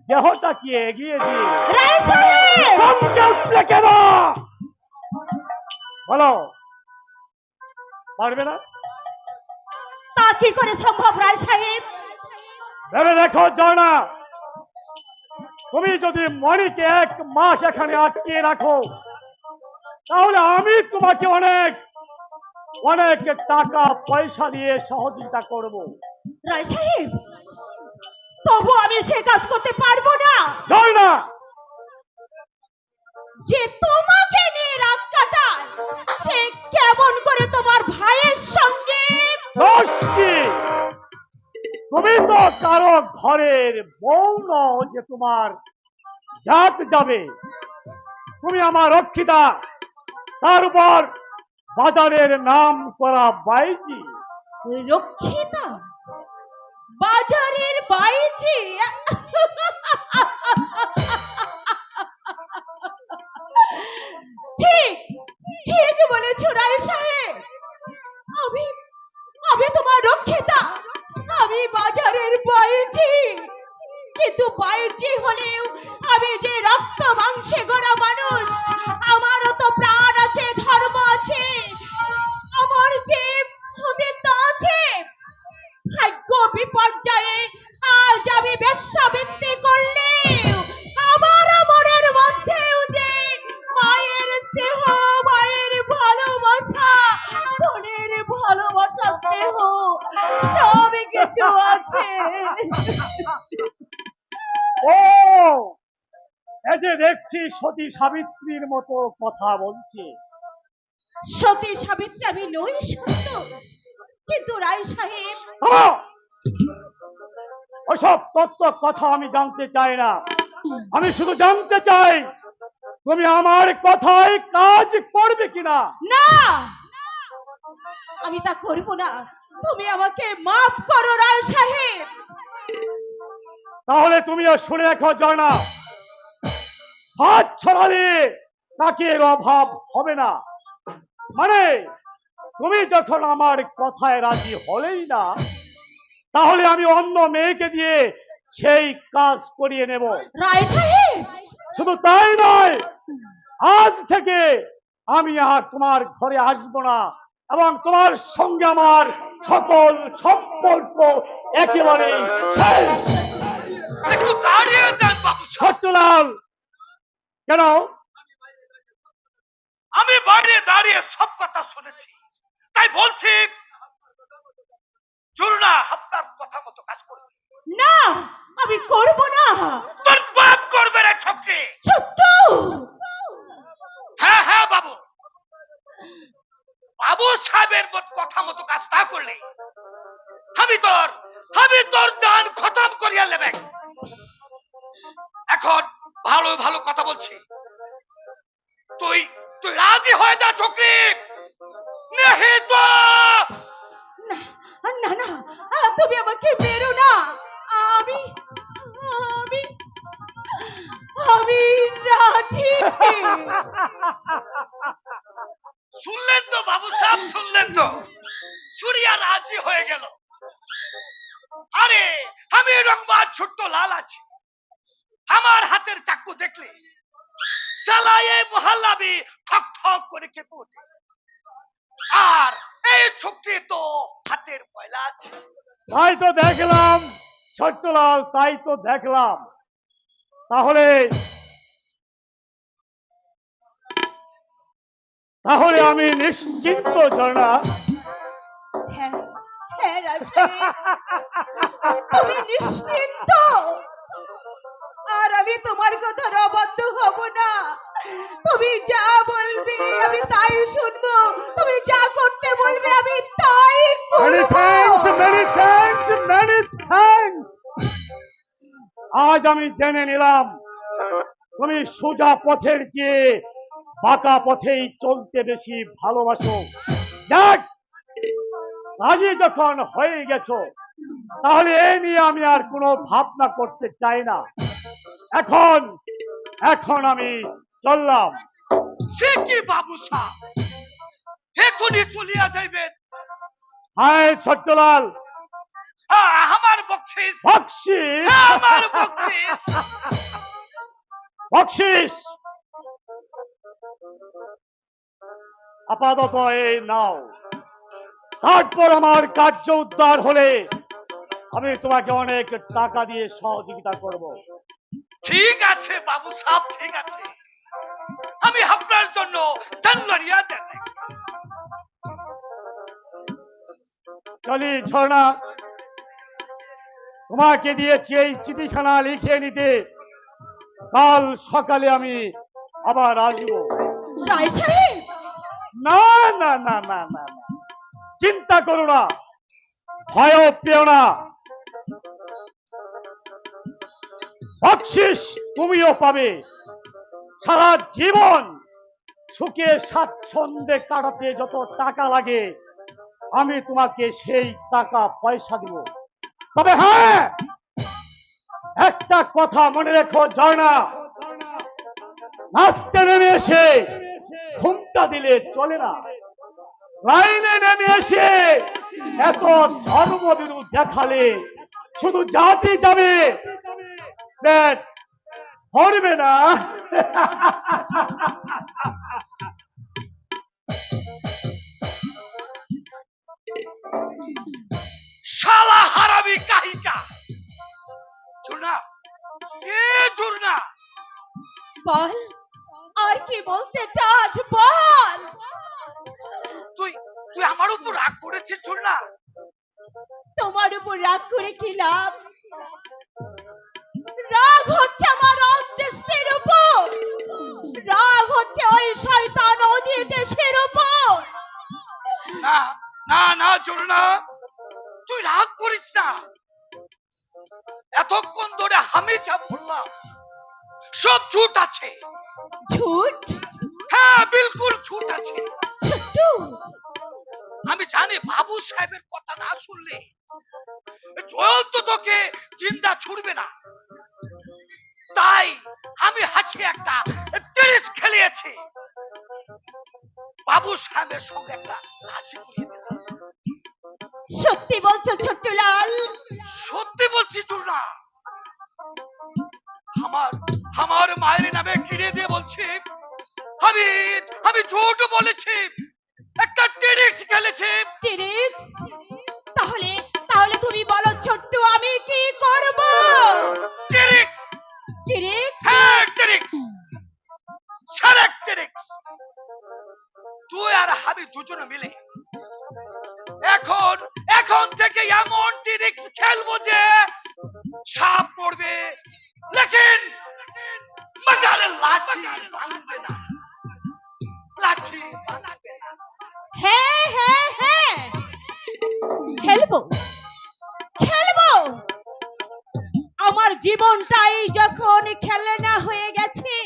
দেহটাকে এগিয়ে দিয়ে রায় সাহেব! সঙ্গে উঠলে কেন? বলো, পারবে না? তা কি করে সম্ভব রায় সাহেব? ভেবে দেখো জয়না, তুমি যদি মণিকে 1 মাস এখানে আটকে রাখো, তাহলে আমি তোমাকে অনেক অনেক টাকা পয়সা দিয়ে সহযোগিতা করব। রায় সাহেব, তবু আমি সে কাজ করতে পারবো না জয়না, যে তোমাকে নিয়ে রাত কাটায়। সে কেমন করে তোমার ভাইয়ের সঙ্গে? দোষ কি? তুমি তো কারো ঘরের বউ নও যে তোমার জাত যাবে। তুমি আমার রক্ষিতা, তার উপর বাজারের নাম করা বাইজি। রক্ষিতা? বাজারের বাইজি? ঠিক ঠিক বলেছো রায় সাহেব। আমি আমি তোমার রক্ষিতা, আমি বাজারের বাইজি। কিন্তু বাইজি হলেও আমি যে রক্ত মাংসে গড়া মানুষ, আমারও তো প্রাণ আছে, ধর্ম আছে, আমার যে সতীত্ব আছে। ভাগ্য বিপর্যয়ে আজ আমি বেশ্যাবৃত্তি করলেও আমার মনের মধ্যেও যে মায়ের স্নেহ, মায়ের ভালোবাসা, বোনের ভালোবাসা, স্নেহ সবই কিছু আছে। ও, এই যে দেখছি সতী সাবিত্রীর মতো কথা বলছে। সতী সাবিত্রী আমি নই সত্য, কিন্তু রায় সাহেব। থামো! ওসব তত্ত্ব কথা আমি জানতে চাই না। আমি শুধু জানতে চাই তুমি আমার কথায় কাজ করবে কিনা। না, আমি তা করব না। তুমি আমাকে মাফ করো রায় সাহেব। তাহলে তুমিও শুনে রেখো জয়না, হাত ছড়ালে তাকের অভাব হবে না। মানে তুমি যখন আমার কথায় রাজি হলেই না, তাহলে আমি অন্য মেয়েকে দিয়ে সেই কাজ করিয়ে নেব। রায় সাহেব! শুধু তাই নয়, আজ থেকে আমি আর তোমার ঘরে আসবো না, এবং তোমার সঙ্গে আমার সকল সম্পর্ক একেবারে শেষ। একটু দাঁড়িয়ে যান বাবু। ছোট্টলাল, কেন? আমি বাইরে দাঁড়িয়ে সব কথা শুনেছি, তাই বলছি জুরনা আপনার কথা মতো কাজ করবে। না, আমি করব না। তোর বাপ করবে রে ছকরি। ছোট্ট! হ্যাঁ হ্যাঁ বাবু, বাবু সাহেবের কথা মতো কাজ না করলে আমি তোর জান খতম করিয়া নেবে। এখন ভালো ভালো কথা বলছি, তুই তুই রাজি হয়ে যা ছকরি, নেহি তো। না না না, তুমি আমাকে মেরো না। আমি আমি আমি রাজি। শুনলেন তো বাবু সাহেব, শুনলেন তো, সুরিয়া রাজি হয়ে গেল। আরে আমি রংবাজ ছোট্ট লাল আছি, আমার হাতের চাকু দেখলে সালায়ে মহল্লাবি ঠক ঠক করে কেঁপে ওঠে। আর এই ছুটি তো হাতের পয়লা আছে। তাই তো দেখলাম ছোট্টলাল, তাই তো দেখলাম। তাহলে তাহলে আমি নিশ্চিন্ত জয়না। হ্যাঁ হ্যাঁ রায় সাহেব, তুমি নিশ্চিন্ত। আর আমি তোমার কথা অবাধ্য হব না। তুমি যা বলবে আমি তাই শুনবো, তুমি যা করতে বলবে আমি তাই Many করব। thanks, many thanks, many thanks. আজ আমি জেনে নিলাম তুমি সোজা পথের চেয়ে বাঁকা পথেই চলতে বেশি ভালোবাসো। যাক, রাজি যখন হয়ে গেছো, তাহলে এই নিয়ে আমি আর কোনো ভাবনা করতে চাই না। এখন এখন আমি চললাম। সে কি বাবু সাহেব, এখনই চলিয়া যাইবেন। হায় ছোট্টলাল, আমার বকশিস, বকশিস, আমার বকশিস। বকশিস আপাতত এই নাও, তারপর আমার কার্য উদ্ধার হলে আমি তোমাকে অনেক টাকা দিয়ে সহযোগিতা করব। ঠিক আছে বাবু সাহেব, ঠিক আছে, আমি আপনার জন্য জানলারিয়া দেন। চলি ঝর্ণা, তোমাকে দিয়েছি এই চিঠিখানা লিখে নিতে, কাল সকালে আমি আবার আসবো। রায় সাহেব, না না না না না না, চিন্তা করো না, ভয়ও পেও না। বকশিস তুমিও পাবে, সারা জীবন সুখে স্বাচ্ছন্দ্যে কাটাতে যত টাকা লাগে আমি তোমাকে সেই টাকা পয়সা দিব। তবে হ্যাঁ, একটা কথা মনে রেখো জয়না, নাচতে নেমে এসে ঘুমটা দিলে চলে না, লাইনে নেমে এসে এত ধর্মবিরু দেখালে শুধু জাতি যাবে, পেট ভরবে না। শালা হারামি কাহিকা। ঝুনা, এ ঝুনা, বল, আর কি বলতে চাস বল। তুই তুই আমার উপর রাগ করেছিস ঝুনা? তোমার উপর রাগ করে কি লাভ? রাগ হচ্ছে আমার অদৃষ্টের উপর, রাগ হচ্ছে ওই শয়তান অজিতেশের উপর। না না না ঝুনা, তুই রাগ করিস না। এতক্ষণ ধরে আমি যা বললাম সব ঝুট আছে। ঝুট? হ্যাঁ, বিলকুল ঝুট আছে। ছোট্টু, আমি জানি বাবু সাহেবের কথা না শুনলে জয়ল তো তোকে জিন্দা ছুড়বে না, তাই আমি হাসি একটা তিরিশ খেলিয়েছি। বাবু সাহেবের সঙ্গে একটা হাসি করিয়ে দিলাম। সত্যি বলছো ছোট্টু লাল? সত্যি বলছি ঝুনা, আমার আমার মায়ের নামে কিনে দিয়ে বলছি আমি আমি ঝুট বলেছি, একটা টিরিক্স খেলেছি। টিরিক্স? তাহলে তাহলে তুমি বলো ছোট্টু, আমি কি করব? টিরিক্স, টিরিক্স? হ্যাঁ টিরিক্স, সারেক টিরিক্স। তুই আর আমি দুজনে মিলে এখন এখন থেকে এমন টিরিক্স খেলবো যে সাপ পড়বে, লেকিন মজারে লাঠি ভাঙবে না, লাঠি ভাঙবে না। হ্যাঁ হ্যাঁ হ্যাঁ, খেলবো খেলবো। আমার জীবনটাই যখন খেলনা হয়ে গেছে,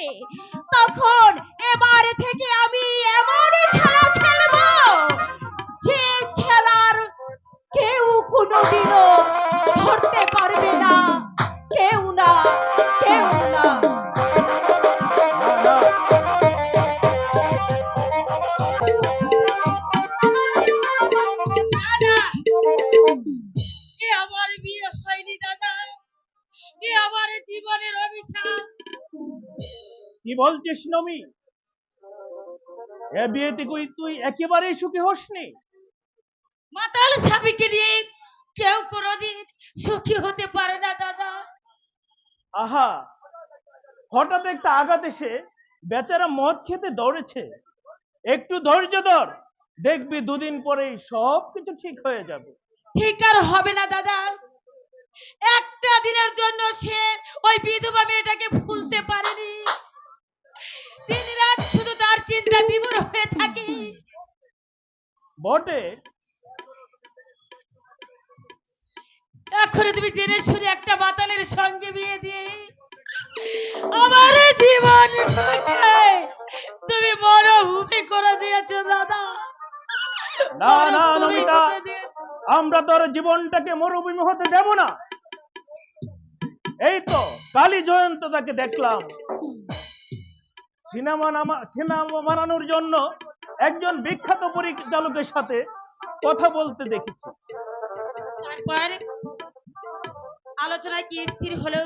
তখন এবার থেকে আমি এমন খেলা খেলবো যে খেলার কেউ কোনোদিনও ধরতে পারবে না, কেউ না, কেউ না। এ আমার বিয়ে হয়নি দাদা, এ আমার জীবনের অভিশাপ। কি বলছিস নমি? এ বিয়েতে তুই একেবারেই সুখী হসনি? মাতাল স্বামীকে নিয়ে কেউ কোনোদিন সুখী হতে পারে না দাদা। আহা, হঠাৎ একটা আঘাত এসে বেচারা মদ খেতে দৌড়েছে, একটু ধৈর্য ধর, দেখবি দুদিন পরেই সব কিছু ঠিক হয়ে যাবে। ঠিক আর হবে না দাদা, একটা দিনের জন্য সে ওই বিধবা মেয়েটাকে ভুলতে পারেনি। দিন রাত শুধু তার চিন্তা বিমূঢ় হয়ে থাকে। বটে, এখন তুমি জেনে শুনে একটা মাতালের সঙ্গে বিয়ে দিয়ে আমার জীবন তুমি মরভূমি করে দিয়েছো দাদা। না না মরভূমি নমিতা, করে দিয়েছো। আমরা তোর জীবনটাকে মরুভূমি হতে দেব না। এই তো কালী জয়ন্ত তাকে দেখলাম সিনেমা বানানোর জন্য একজন বিখ্যাত পরিচালকের সাথে কথা বলতে দেখেছি। তারপর আলোচনায় কি স্থির হলো?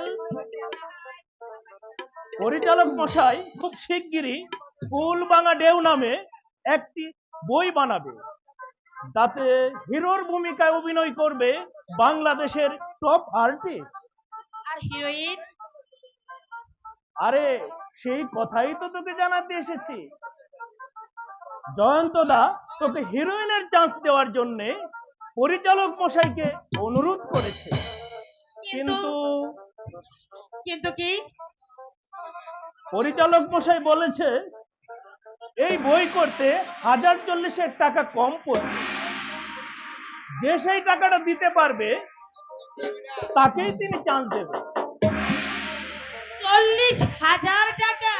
পরিচালক মশাই খুব শিগগিরই ফুলবাঙা ঢেউ নামে একটি বই বানাবে, যাতে হিরোর ভূমিকায় অভিনয় করবে বাংলাদেশের টপ আর্টিস্ট। আর হিরোইন? আরে সেই কথাই তো তোকে জানাতে এসেছি। জয়ন্ত দা তোকে হিরোইনের চান্স দেওয়ার জন্য পরিচালক মশাইকে অনুরোধ করেছে, কিন্তু কিন্তু কি? পরিচালক মশাই বলেছে এই বই করতে 1040 টাকা কম পড়বে। যে সেই টাকাটা দিতে পারবে তাকেই তিনি চান্স দেবেন। 40,000 টাকা?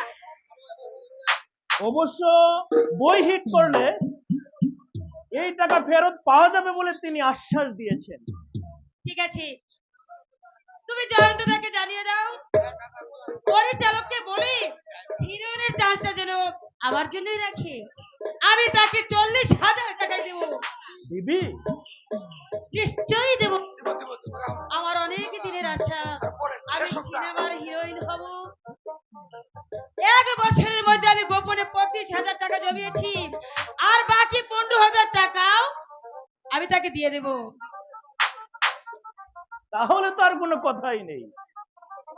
অবশ্য বই হিট করলে এই টাকা ফেরত পাওয়া যাবে বলে তিনি আশ্বাস দিয়েছেন। ঠিক আছে, তুমি জয়ন্তদাকে জানিয়ে দাও, পরিচালককে বলি হিরোইনের চান্সটা যেন আমার জন্যই রাখে। আমি তাকে 40,000 টাকা দেব। দিবি? নিশ্চয়ই দেব। আমার অনেক দিনের আশা আমি সিনেমার হিরোইন হব। 1 বছরের মধ্যে আমি গোপনে 25,000 টাকা জমিয়েছি, আর বাকি 15,000 টাকাও আমি তাকে দিয়ে দেব। তাহলে তো আর কোনো কথাই নেই,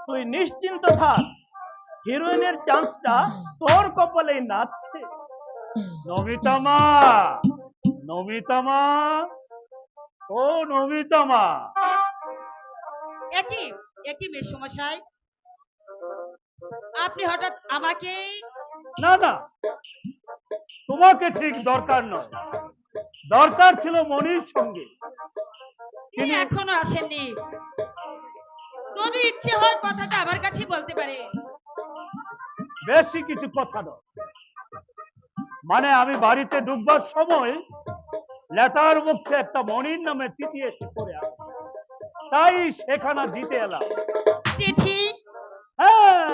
তুই নিশ্চিন্ত থাক, হিরোইনের চান্সটা তোর কপালেই নাচছে। নমিতা মা, নমিতা মা, ও নমিতা মা। একই একই মেসমশাই, আপনি হঠাৎ আমাকে? না না, তোমাকে ঠিক দরকার নয়, দরকার ছিল মনির সঙ্গে। তিনি এখনো আসেননি। যদি ইচ্ছে হয় কথাটা আমার কাছে বলতে পারে। বেশি কিছু কথা নয়, মানে আমি বাড়িতে ঢুকবার সময় লেটার মুখে একটা মনির নামে চিঠি এসে পড়ে আছে, তাই সেখানে দিতে এলাম। চিঠি? হ্যাঁ,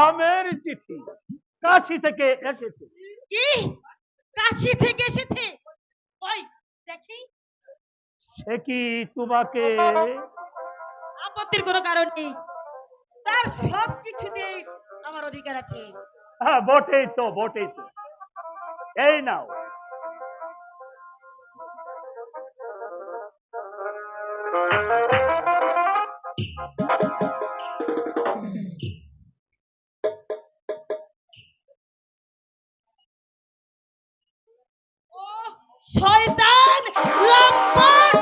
আমের চিঠি, কাশি থেকে এসেছে। কি? কাশি থেকে এসেছে? ওই দেখি। সে কি তোমাকে? আপত্তির কোনো কারণ নেই, তার সব কিছুতেই আমার অধিকার আছে। হ্যাঁ বটেই তো, বটেই তো। এই নাও। ও শয়তান লম্পট!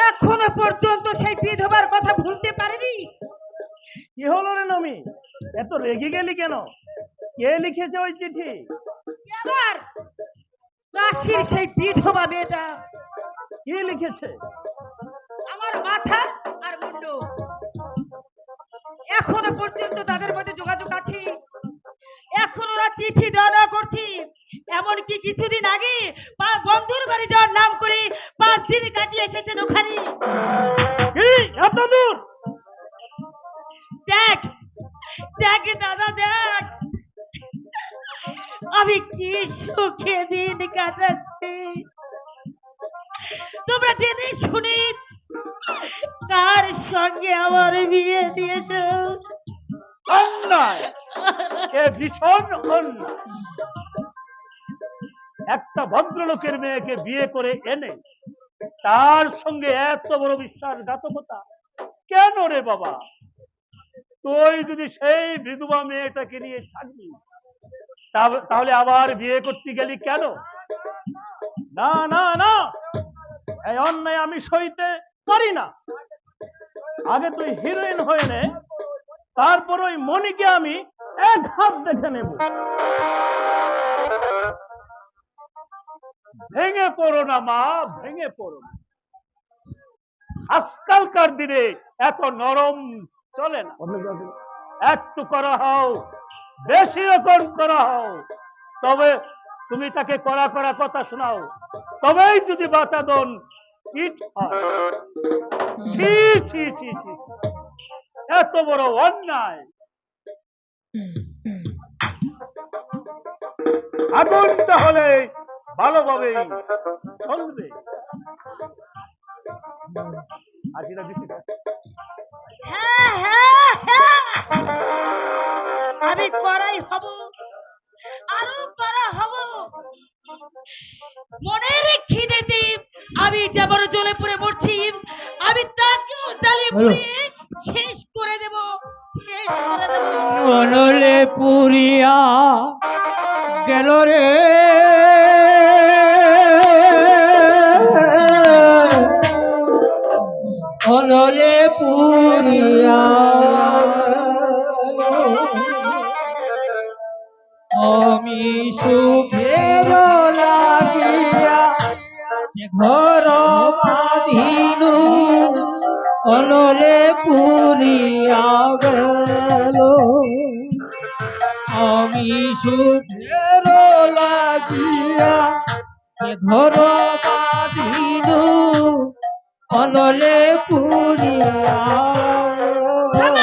এখনো পর্যন্ত সেই বিধবার কথা ভুলতে পারেনি। কি হলো রে নমি, এত রেগে গেলি কেন? কে লিখেছে ওই চিঠি? আবার কাশির সেই বিধবা মেয়েটা কি লিখেছে? আমার মাথা আর মুন্ড। এখনো পর্যন্ত তাদের মধ্যে যোগাযোগ আছে, এখন ওরা চিঠি দেওয়া করছি। এমনকি কিছুদিন আগে বন্ধুর বাড়ি যাওয়ার নাম করে 5 দিন কাটিয়ে এসেছেন ওখানে। কি এত দূর? দেখ দেখ দাদা দেখ, আমি কি সুখে দিন কাটাচ্ছি। তোমরা জেনে শুনে কার সঙ্গে আমার বিয়ে দিয়েছো? অন্যায়, এ ভীষণ অন্যায়। একটা ভদ্রলোকের মেয়েকে বিয়ে করে এনে তার সঙ্গে এত বড় বিশ্বাসঘাতকতা কেন রে বাবা? তুই যদি সেই বিধবা মেয়েটাকে নিয়ে থাকবি, তাহলে আবার বিয়ে করতে গেলি কেন? না না না, এই অন্যায় আমি সইতে পারি না। আগে তুই হিরোইন হয়ে নে, তারপর ওই মনিকে আমি 1 হাত দেখে নেব। ভেঙে পড়ো না মা, ভেঙে পড়ো না। আজকালকার দিনে এত নরম চলে না, একটু করা হও, বেশি রকম করা হও, তবে তুমি তাকে কড়া কড়া কথা শোনাও, তবেই যদি বাতাদন ইট হয়। ছি ছি ছি ছি, এত বড় অন্যায়। আগুন তাহলে ভালোভাবেই চলবে। আজিরা দিতে হ্যাঁ হ্যাঁ হ্যাঁ, আমি করাই হব, আরো করা হব। মনের খিদেতে আমি যেমন জ্বলে পুড়ে মরছি, আমি তাকেও জ্বালিয়ে পুড়িয়ে শেষ করে দেব, শেষ করে দেব। অনলে পুরিয়া গেল রে অনলে পুরিয়া আমি সুখের লাগিয়া যে ঘর বাঁধিনু অনলে পুরিয়া গেল আমি সুখের লাগিয়া যে ঘর বাঁধিনু অনলে পুরিয়া গেল।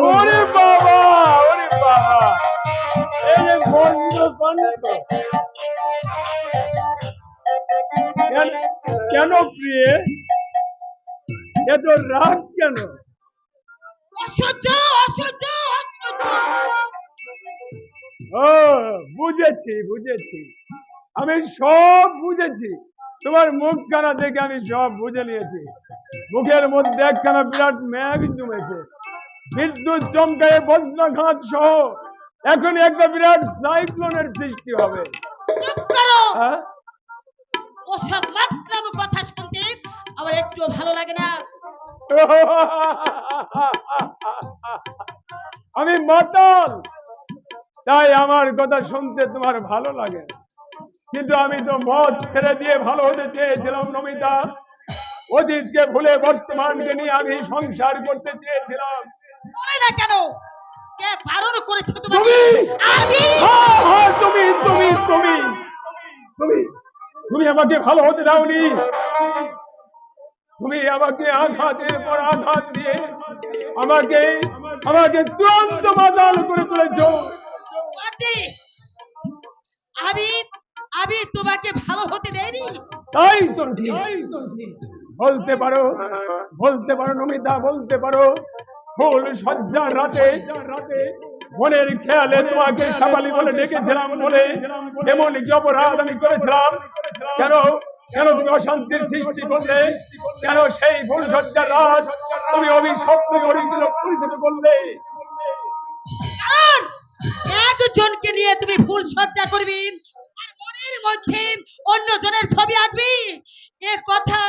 ওরে বাবা, ওরে বাবা, এই যে বন্ধ কণ্ঠ। কেন প্রিয়ে, এত রাগ কেন? অসহ্য অসহ্য অসহ্য। ও বুঝেছি বুঝেছি, আমি সব বুঝেছি। তোমার মুখ খানা দেখে আমি সব বুঝে নিয়েছি। মুখের মধ্যে একখানা বিরাট মেঘ জমেছে, বিদ্যুৎ চমকায় বজ্রাঘাত সহ এখন একটা বিরাট সাইক্লোনের সৃষ্টি হবে। চুপ করো, হ্যাঁ? ওসব মাত্রাম কথা শুনতে আমার একটু ভালো লাগে না। আমি মাতাল, তাই আমার কথা শুনতে তোমার ভালো লাগে না। কিন্তু আমি তো মদ ছেড়ে দিয়ে ভালো হতে চেয়েছিলাম নমিতা। অতীতকে ভুলে বর্তমানকে নিয়ে আমি সংসার করতে চেয়েছিলাম। বলে না কেন, কে বারণ করেছে তোমাকে? তুমি আমি হ্যাঁ হ্যাঁ, তুমি তুমি তুমি তুমি তুমি আমাকে ভালো হতে দাওনি। তুমি আমাকে আঘাতের পর আঘাত দিয়ে আমাকে আমাকে চূড়ান্ত মাতাল করে তুলেছো। আন্টি, আমি আমি তোমাকে ভালো হতে দেইনি। তাই তো ঠিক, বলতে পারো, বলতে পারো নমিতা, বলতে পারো। ফুল সজ্জার রাতে মনের খেয়ালে তোমাকে সাবালি বলে ডেকেছিলাম বলে এমন কি অপরাধ আমি করেছিলাম? কেন কেন তুমি অশান্তির সৃষ্টি করলে? কেন সেই ফুল সজ্জার রাত তুমি অভিশপ্ত পরিচিত করলে? কারণ একজনকে নিয়ে তুমি ফুল সজ্জা করবি আর মনের মধ্যে অন্য জনের ছবি আঁকবি, এ কথা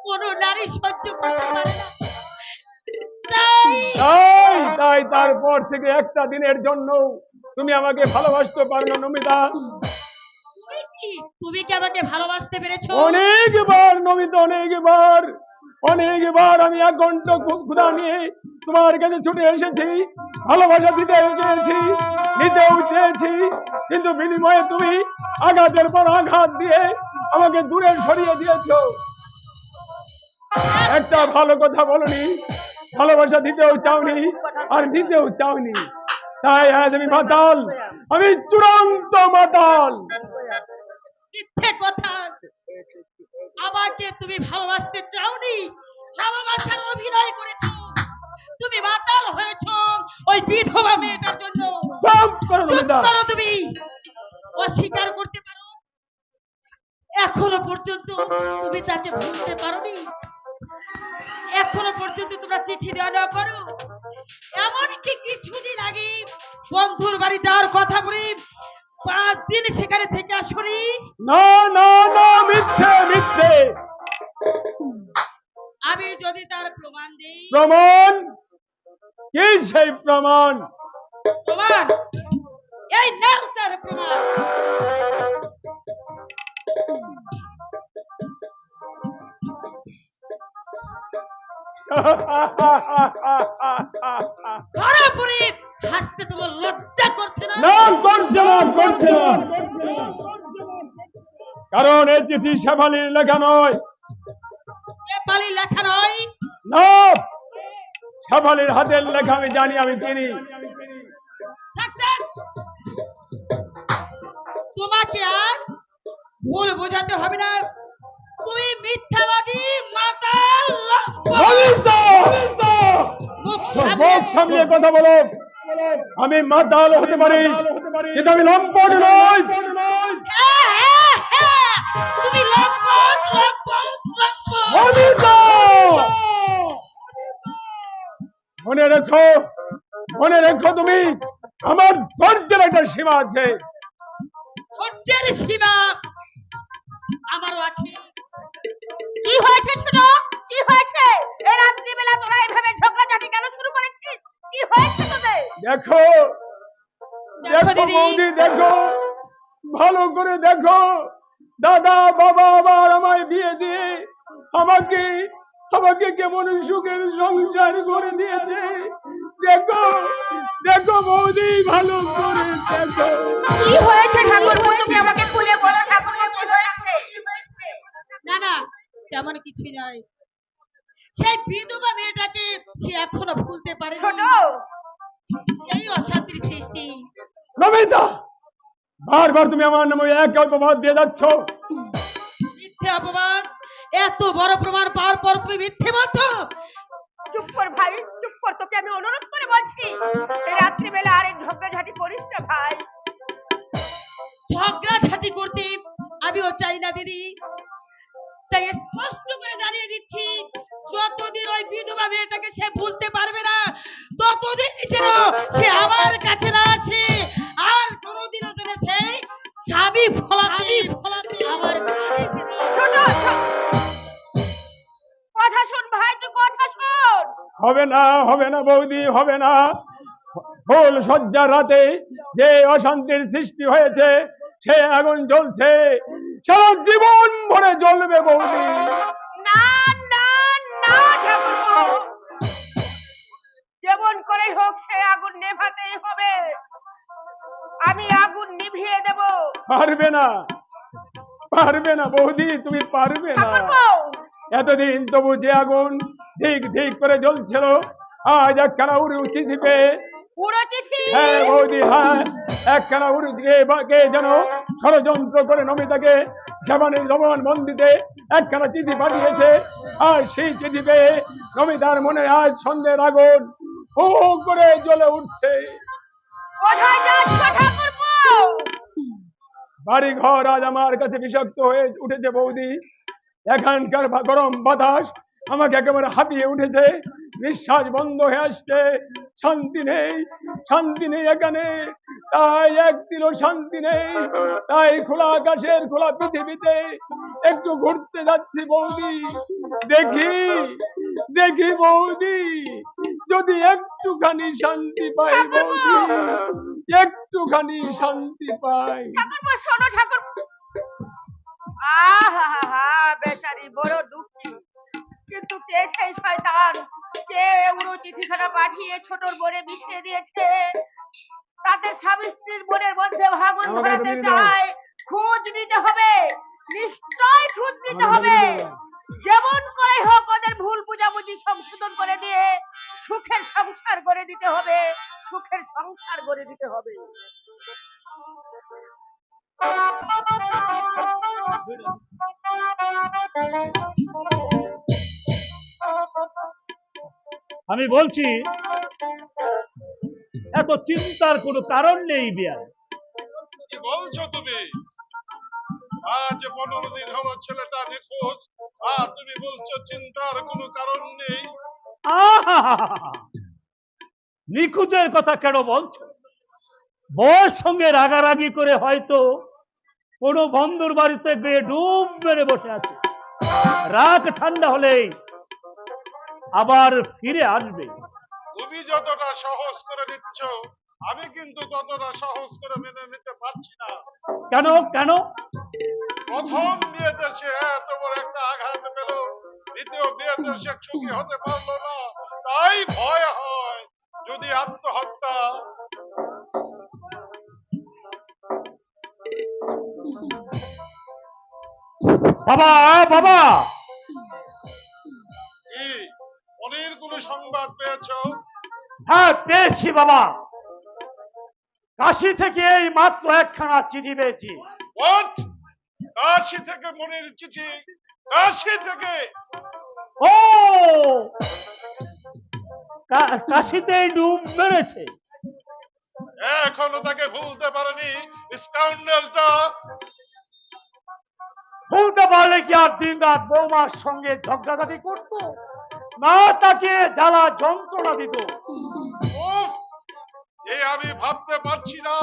কোনো নারী সহ্য করতে পারে না। তাই তাই তাই তারপর থেকে একটা দিনের জন্য তুমি আমাকে ভালোবাসতে পারো না নমিতা। তুমি কি আমাকে ভালোবাসতে পেরেছো? অনেকবার নমিতা, অনেকবার অনেকবার আমি আকণ্ঠ ক্ষুধা নিয়ে তোমার কাছে ছুটে এসেছি, ভালোবাসা দিতে চেয়েছি, নিতেও চেয়েছি, কিন্তু বিনিময়ে তুমি আঘাতের পর আঘাত দিয়ে আমাকে দূরে সরিয়ে দিয়েছো। একটা ভালো কথা বলনি, ভালোবাসা দিতেও চাওনি আর নিতেও চাওনি। তাই আজ আমি মাতাল, আমি চূড়ান্ত মাতাল। মিথ্যে কথা, আমাকে তুমি ভালোবাসতে চাওনি, ভালোবাসার অভিনয় করেছো। তুমি মাতাল হয়েছো ওই বিধবা মেয়েটার জন্য। চুপ করো চুপ নমিতা। করো, তুমি অস্বীকার করতে পারো এখনো পর্যন্ত তুমি তাকে ভুলতে পারোনি? এখনো পর্যন্ত তোমরা চিঠি দেওয়া না করো? এমনকি কিছুদিন আগে বন্ধুর বাড়ি যাওয়ার কথা বলি 5 দিন সেখানে থেকে আসনি। না না না, মিথ্যে মিথ্যে। আমি যদি তার প্রমাণ দিই। প্রমাণ? কি সেই প্রমাণ? প্রমাণ এই নাও তার প্রমাণ। ধরা পড়ে হাসতে তোমার লজ্জা করছে না? না, করছে না, করছে না। কারণ এই চিঠি শেফালির লেখা নয়। নেপালি লেখা নয়? না, শেফালির হাতের লেখা আমি জানি, আমি চিনি। থাক থাক। তোমাকে আর ভুল বোঝাতে হবে না, তুমি মিথ্যাবাদী মাতাল মুখ সামলে সামনে কথা বলো। আমি মাতাল হতে পারি, কিন্তু আমি লম্পট নই। হ্যাঁ, হ্যাঁ, হ্যাঁ, তুমি লম্পট, লম্পট, লম্পট। অনিতা! মনে রেখো, মনে রেখো, তুমি আমার ধৈর্যের একটা সীমা আছে। ধৈর্যের সীমা আমারও আছে। কি হয়েছে ছোট, কি হয়েছে? এই রাত্রিবেলা তোরা এইভাবে ঝগড়াঝাটি কেন শুরু করেছিস? কি হয়েছে তোদের? দেখো, দেখো বৌদি, দেখো, ভালো করে দেখো। দাদা বাবা আবার আমায় বিয়ে দিয়ে আমাকে আমাকে কেমন সুখের সংসার করে দিয়েছে। দেখো, দেখো বৌদি, ভালো করে দেখো। কি হয়েছে ঠাকুরপো? তুমি আমাকে খুলে বলো ঠাকুরপো, কি হয়েছে? না না, তেমন কিছু নয়। সেই বিধবা মেয়েটাকে সে এখনো ভুলতে পারে ছোট, সেই অশান্তির সৃষ্টি। নমিতা, বারবার তুমি আমার নামে এক অপবাদ দিয়ে যাচ্ছ। মিথ্যে অপবাদ? এত বড় প্রমাণ পাওয়ার পর তুমি মিথ্যে বলছো? চুপ কর ভাই, চুপ কর, তোকে আমি অনুরোধ করে বলছি, এই রাত্রিবেলা আর এই ঝগড়াঝাটি করিস না ভাই। ঝগড়াঝাটি করতে আমিও চাই না দিদি, তাই স্পষ্ট করে জানিয়ে দিচ্ছি, যতদিন ওই বিধবা মেয়েটাকে সে ভুলতে পারবে না, ততদিন যেন সে আমার কাছে না আসে, আর কোনোদিনও যেন সে স্বামী ফলাতে আমার কাছে না আসে। ছোট, কথা শোন ভাই, তুই কথা শোন। হবে না, হবে না বৌদি, হবে না। ফুল সজ্জার রাতে যে অশান্তির সৃষ্টি হয়েছে, সে আগুন জ্বলছে, সারা জীবন ভরে জ্বলবে বৌদি। না না না ঠাকুরপো, যেমন করে হোক সে আগুন নেভাতেই হবে। আমি আগুন নিভিয়ে দেব। পারবে না, পারবে না বৌদি, তুমি পারবে না। ঠাকুরপো, এতদিন তবু যে আগুন ধিক ধিক করে জ্বলছিল, আজ একখানা উড়ে চিঠি পেয়ে, পুরো চিঠি। হ্যাঁ বৌদি, হ্যাঁ, একখানা উড়ে কে যেন ষড়যন্ত্র করে নমিতাকে জবান বন্দিতে একখানা চিঠি পাঠিয়েছে। আর সেই চিঠি পেয়ে নমিতার মনে আজ সন্ধ্যের আগুন হু হু করে জ্বলে উঠছে। কোথায় যাচ্ছ ঠাকুরপো? বাড়ি ঘর আজ আমার কাছে বিষাক্ত হয়ে উঠেছে বৌদি। এখানকার গরম বাতাস আমাকে একেবারে হাঁপিয়ে উঠেছে, নিঃশ্বাস বন্ধ হয়ে আসছে। শান্তি নেই, শান্তি নেই এখানে, তাই একদিনও শান্তি নেই। তাই খোলা আকাশের খোলা পৃথিবীতে একটু ঘুরতে যাচ্ছি বৌদি। দেখি, দেখি বৌদি, যদি একটুখানি শান্তি পাই বৌদি, একটুখানি শান্তি পাই। ঠাকুরপো শোনো, ঠাকুরপো। আহা বেচারি বড় দুঃখী, কিন্তু কে সেই শয়তান, কে উড়ো চিঠিখানা পাঠিয়ে ছোটর বনে মিশিয়ে দিয়েছে, তাদের স্বামী স্ত্রীর বোনের মধ্যে ভাঙন আমাকে ধরাতে তুমি দাও। চায়। খোঁজ নিতে হবে, নিশ্চয় খোঁজ নিতে হবে। যেমন করে হোক ওদের ভুল বুঝাবুঝি সংশোধন করে দিয়ে সুখের সংসার করে দিতে হবে, সুখের সংসার করে দিতে হবে। আমি বলছি, এত চিন্তার কোনো কারণ নেই বিয়ার। কি বলছো তুমি? আজ 15 দিন হলো ছেলেটা নিখোঁজ, আর তুমি বলছো চিন্তার কোনো কারণ নেই। নিখুঁজের কথা কেন বলছো? বউর সঙ্গে রাগারাগি করে হয়তো কোনো বন্ধুর বাড়িতে গিয়ে ডুব মেরে বসে আছে। রাগ ঠান্ডা হলেই আবার ফিরে আসবে। তুমি যতটা সহজ করে নিচ্ছ, আমি কিন্তু ততটা সহজ করে মেনে নিতে পারছি না। কেন কেন? প্রথম বিয়েতে সে এত বড় একটা আঘাত পেল, দ্বিতীয় বিয়েতে সে সুখী হতে পারলো না, তাই ভয় হয় যদি আত্মহত্যা। বাবা বাবা, কি মনির কোনো সংবাদ পেয়েছো? হ্যাঁ পেয়েছি বাবা। কাশি থেকে এই মাত্র একখানা চিঠি পেয়েছি। হোয়াট? কাশি থেকে মনির চিঠি? কাশি থেকে? ও, কাশিতেই ডুব মেরেছে। এখনো তাকে ভুলতে পারেনি স্কাউন্ডেলটা। ভুলতে পারলে কি আর দিন রাত বৌমার সঙ্গে ঝগড়াঝাটি করতো, না তাকে জ্বালা যন্ত্রণা দিত? উফ! আমি ভাবতে পারছি না,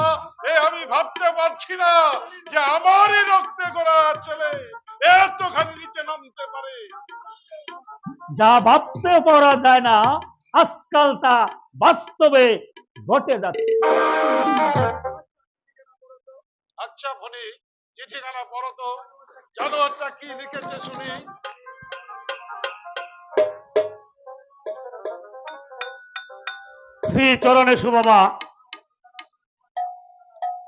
আমি ভাবতে পারছি না যে আমারই রক্তে গড়া ছেলে এতখানি নিচে নামতে পারে। যা ভাবতে পারা যায় না আজকাল তা বাস্তবে ঘটে যাচ্ছে। আচ্ছা ফণি, চিঠিখানা পড়ো তো, জানোয়ারটা কি লিখেছে শুনি। শ্রী চরণে সুবাবা,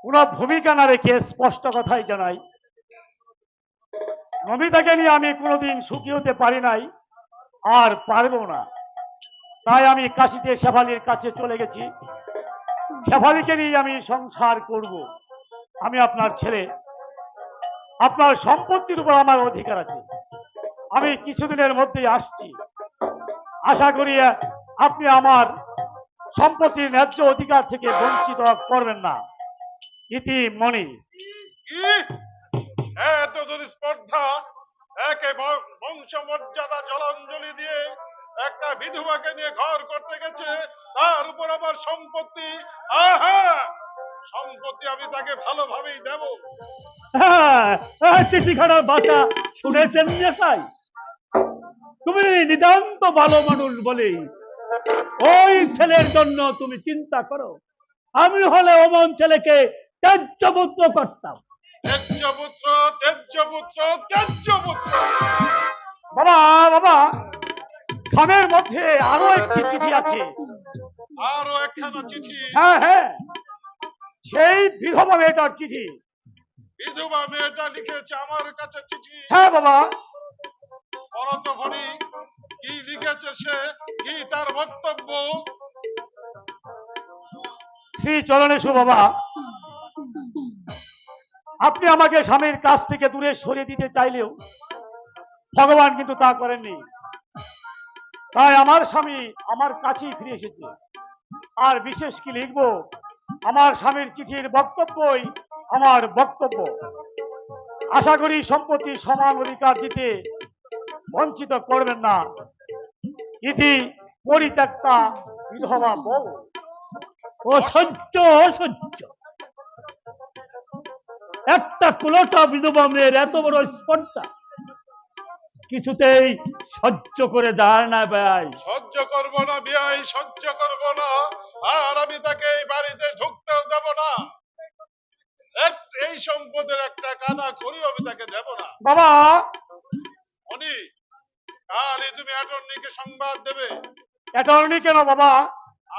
কোন ভূমিকা না রেখে স্পষ্ট কথাই জানাই, নমিতাকে নিয়ে আমি কোনোদিন সুখী হতে পারি নাই, আর পারবো না। তাই আমি কাশিতে শেফালির কাছে চলে গেছি। শেফালিকে নিয়ে আমি সংসার করব। আমি আপনার ছেলে, আপনার সম্পত্তির উপর আমার অধিকার আছে। আমি কিছুদিনের মধ্যেই আসছি। আশা করি আপনি আমার সম্পত্তির ন্যায্য অধিকার থেকে বঞ্চিত করবেন না। ইতি মণি। কি এত দূর স্পর্ধা! একে বংশমর্যাদা জলাঞ্জলি দিয়ে একটা বিধবাকে নিয়ে ঘর করতে গেছে, তার উপর আবার সম্পত্তি। আহা, সম্পত্তি আমি তাকে ভালোভাবেই দেব। চিঠিখানার ভাষা শুনেছেন তাই? তুমি নিতান্ত ভালো মানুষ বলেই ওই ছেলের জন্য তুমি চিন্তা করো। আমি হলে অমন ছেলেকে ত্যায্যপুত্র করতাম। ত্যায্যপুত্র, ত্যায্যপুত্র, ত্যায্যপুত্র! বাবা বাবা, খামের মধ্যে আরো একটি চিঠি আছে। আরো একখানা চিঠি? হ্যাঁ হ্যাঁ, সেই বিধবা মেয়েটার চিঠি। বিধবা মেয়েটা লিখেছে আমার কাছে চিঠি? হ্যাঁ বাবা। পরত ফণি, কি লিখেছে সে? কি তার বক্তব্য? শ্রী চরণে সুবাবা, আপনি আমাকে স্বামীর কাছ থেকে দূরে সরিয়ে দিতে চাইলেও ভগবান কিন্তু তা করেননি। তাই আমার স্বামী আমার কাছেই ফিরে এসেছে। আর বিশেষ কি লিখবো, আমার স্বামীর চিঠির বক্তব্যই আমার বক্তব্য। আশা করি সম্পত্তির সমান অধিকার দিতে বঞ্চিত করবেন না। ইতি পরিত্যক্তা বিধবা বউ। অসহ্য অসহ্য, একটা কুলোটা বিধবা মেয়ের এত বড় স্পর্ধা কিছুতেই সহ্য করে যায় না ভাই। সহ্য করব না বিয়াই, সহ্য করব না। আর আমি তাকে এই বাড়িতে ঢুকতেও দেব না। এই সম্পদের একটা কানা খড়ি আমি তাকে দেব না। বাবা, মনি, কালই তুমি অ্যাটর্নিকে সংবাদ দেবে। অ্যাটর্নি কেন বাবা?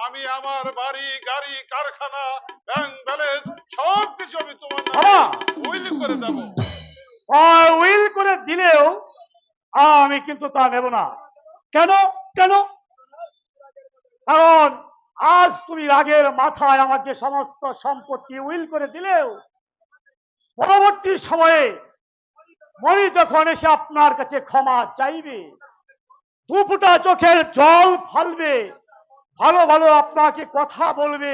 আমি আমার বাড়ি, গাড়ি, কারখানা, ব্যাংক ব্যালেন্স সবকিছু আমি তোমার বাবা, নামে উইল করে দেব। উইল করে দিলেও আমি কিন্তু তা নেব না। কেন কেন? কারণ আজ তুমি রাগের মাথায় আমাকে সমস্ত সম্পত্তি উইল করে দিলেও পরবর্তী সময়ে মনি যখন এসে আপনার কাছে ক্ষমা চাইবে, দু ফোঁটা চোখের জল ফালবে, ভালো ভালো আপনাকে কথা বলবে,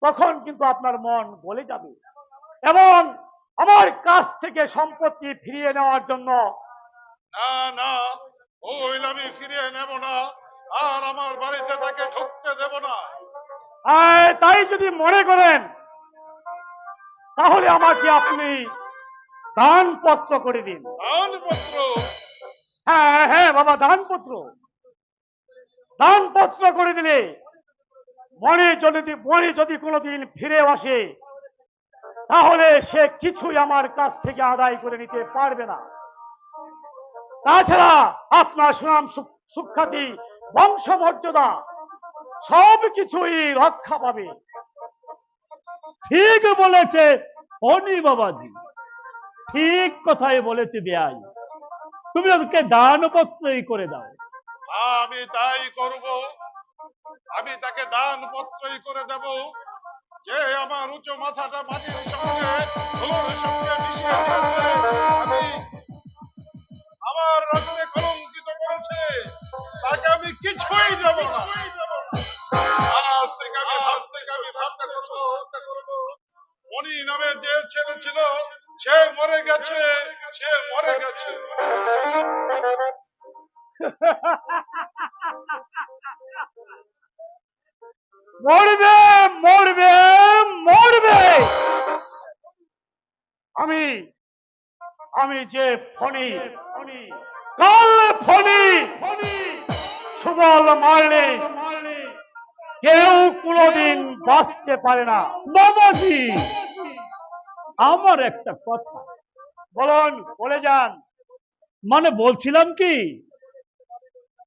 তখন কিন্তু আপনার মন গলে যাবে এবং আমার কাছ থেকে সম্পত্তি ফিরিয়ে নেওয়ার জন্য না না, উইল আমি ফিরিয়ে নেব না। আর আমার বাড়িতে তাকে ঢুকতে দেব না। তাই যদি মনে করেন তাহলে আমাকে আপনি দানপত্র করে দিন। দানপত্র? হ্যাঁ হ্যাঁ বাবা, দানপত্র। দানপত্র করে দিলে মনে যদি কোনোদিন ফিরে আসে তাহলে সে কিছুই আমার কাছ থেকে আদায় করে নিতে পারবে না। তাছাড়া আপনার সুনাম সুখ্যাতি বংশমর্যাদা সবকিছুই রক্ষা পাবে। ঠিক বলেছে ফণি বাবাজি, ঠিক কথাই বলেছে বেয়াই। তুমি ওকে দানপত্রই করে দাও। আমি তাই করব। আমি তাকে দানপত্রই করে দেব। যে আমার উঁচু মাথাটা মাটির সঙ্গে ধুলোর সঙ্গে মিশিয়ে দিয়েছে, আমি আমার রক্তে কলঙ্কিত করেছে, তাকে আমি কিছুই দেব না। আজ থেকে আমি ভাবতে করবো, মণি নামে যে ছেলে ছিল সে মরে গেছে, সে মরে গেছে। মরবে মরবে মরবে। আমি আমি যে ফণি, কাল ফণি সুবল মারলে কেউ কোনোদিন বাঁচতে পারে না। বাবাজি, আমার একটা কথা বলুন, বলে যান। মানে বলছিলাম কি,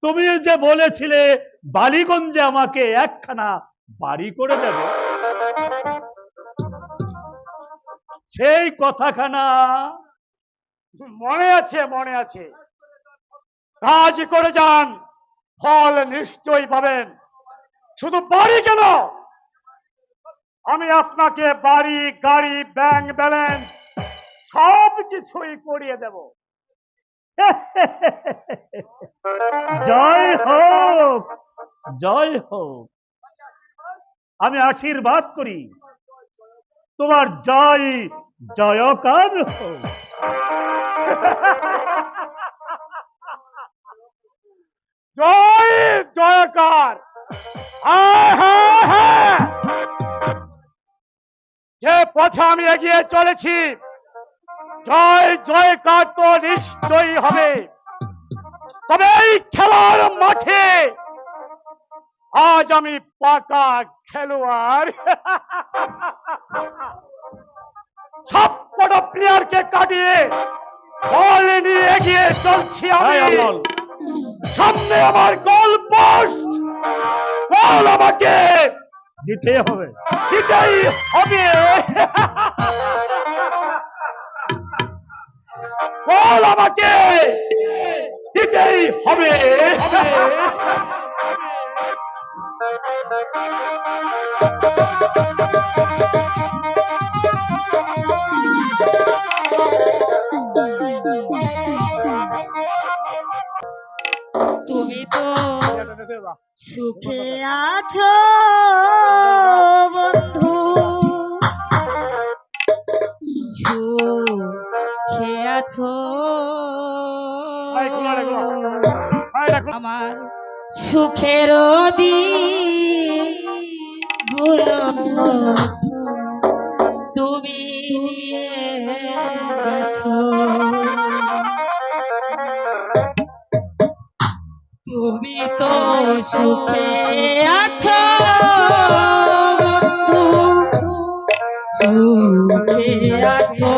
তুমি যে বলেছিলে বালিগঞ্জে আমাকে একখানা বাড়ি করে দেবে, সেই কথাখানা মনে আছে? মনে আছে। কাজ করে যান, ফল নিশ্চয়ই পাবেন। শুধু বাড়ি কেন, আমি আপনাকে বাড়ি, গাড়ি, ব্যাংক ব্যালেন্স সব কিছুই করিয়ে দেব। জয় হোক, জয় হোক। আমি আশীর্বাদ করি তোমার জয় জয়কার হোক। জয় জয়কার। হ্যাঁ হ্যাঁ হ্যাঁ, যে পথে আমি এগিয়ে চলেছি জয় জয়কার তো নিশ্চয়ই হবে। তবে এই খেলার মাঠে আজ আমি পাকা খেলোয়াড়। সবকটা প্লেয়ারকে কাটিয়ে বল নিয়ে এগিয়ে চলছি আমি। সামনে আমার গোল পোস্ট, বল আমাকে দিতে হবে, দিতেই হবে। বল আমাকে দিতেই হবে। তুমি তো সুখে আছো বন্ধু, সুখে আছো আমার সুখের দিন গুলো তুমি গেছো। তুমি তো সুখে আছো বন্ধু, সুখে আছো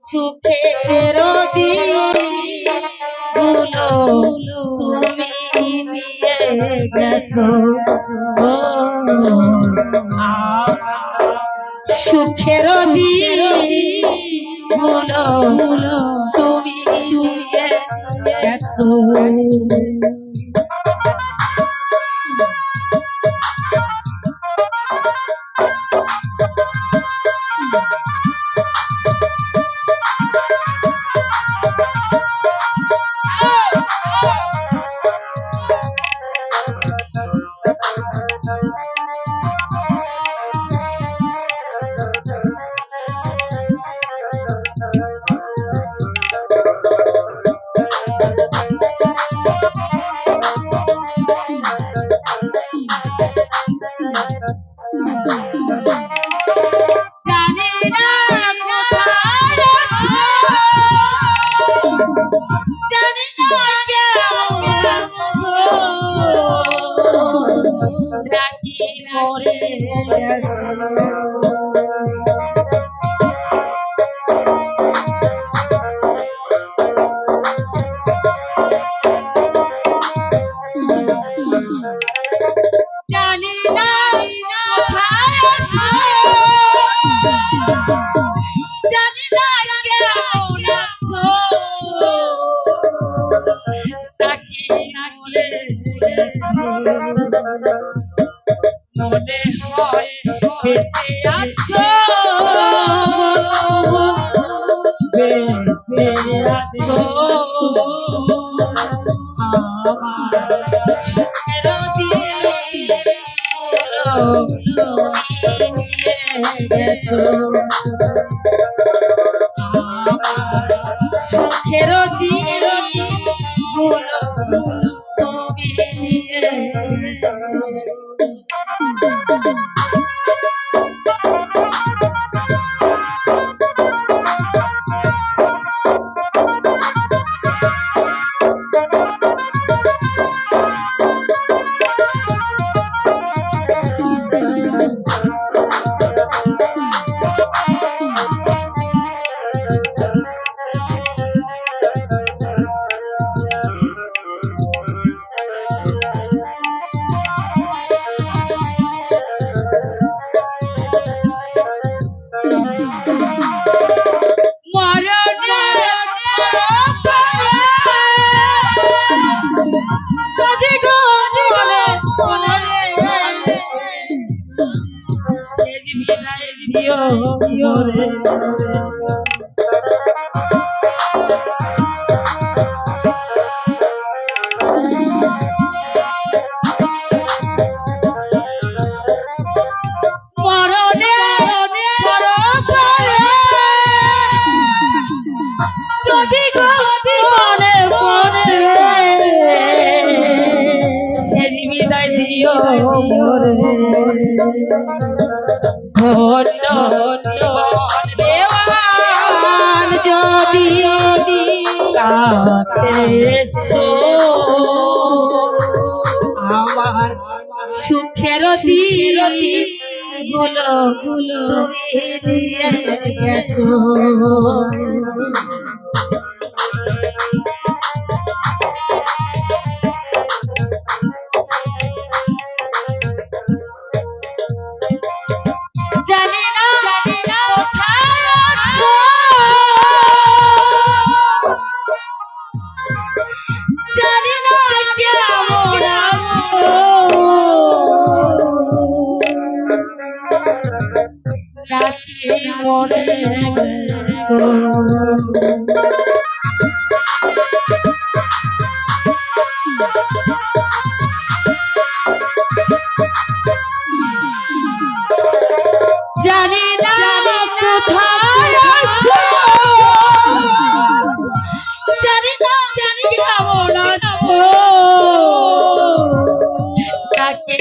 সুখের দিনগুলো তুমি নিয়ে গেছো। সুখের দিনগুলো তুমি নিয়ে গেছো। তুমি নিয়ে দেওয়ান যদি কাছে আমার সুখের গুলো তুমি দিয়ে গেছো জানি না কোথায় আছো জানি না কেমন আছো রাখি মনে জানি না কোথায় আছো জানি না কেমন আছো তাকে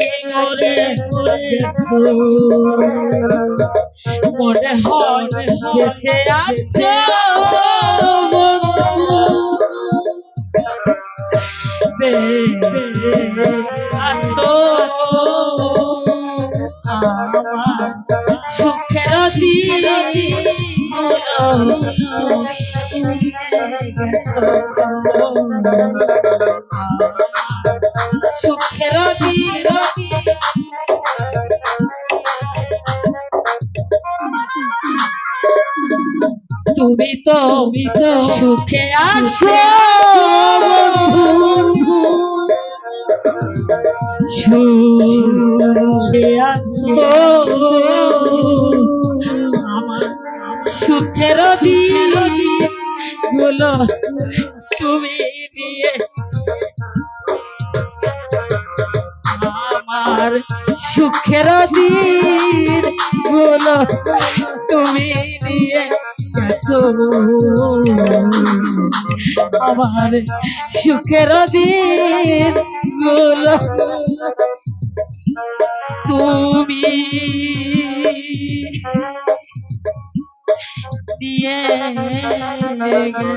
মনে হয় বেঁচে আছো আছো আমার সুখের সুখের তুমি তো সুখে আছো সুখে আছো আমার সুখের গুলো তুমি দিয়ে আমার সুখের গুলো তুমি দিয়ে গেছো আমার সুখের গুলো তুমি দিয়ে গেছো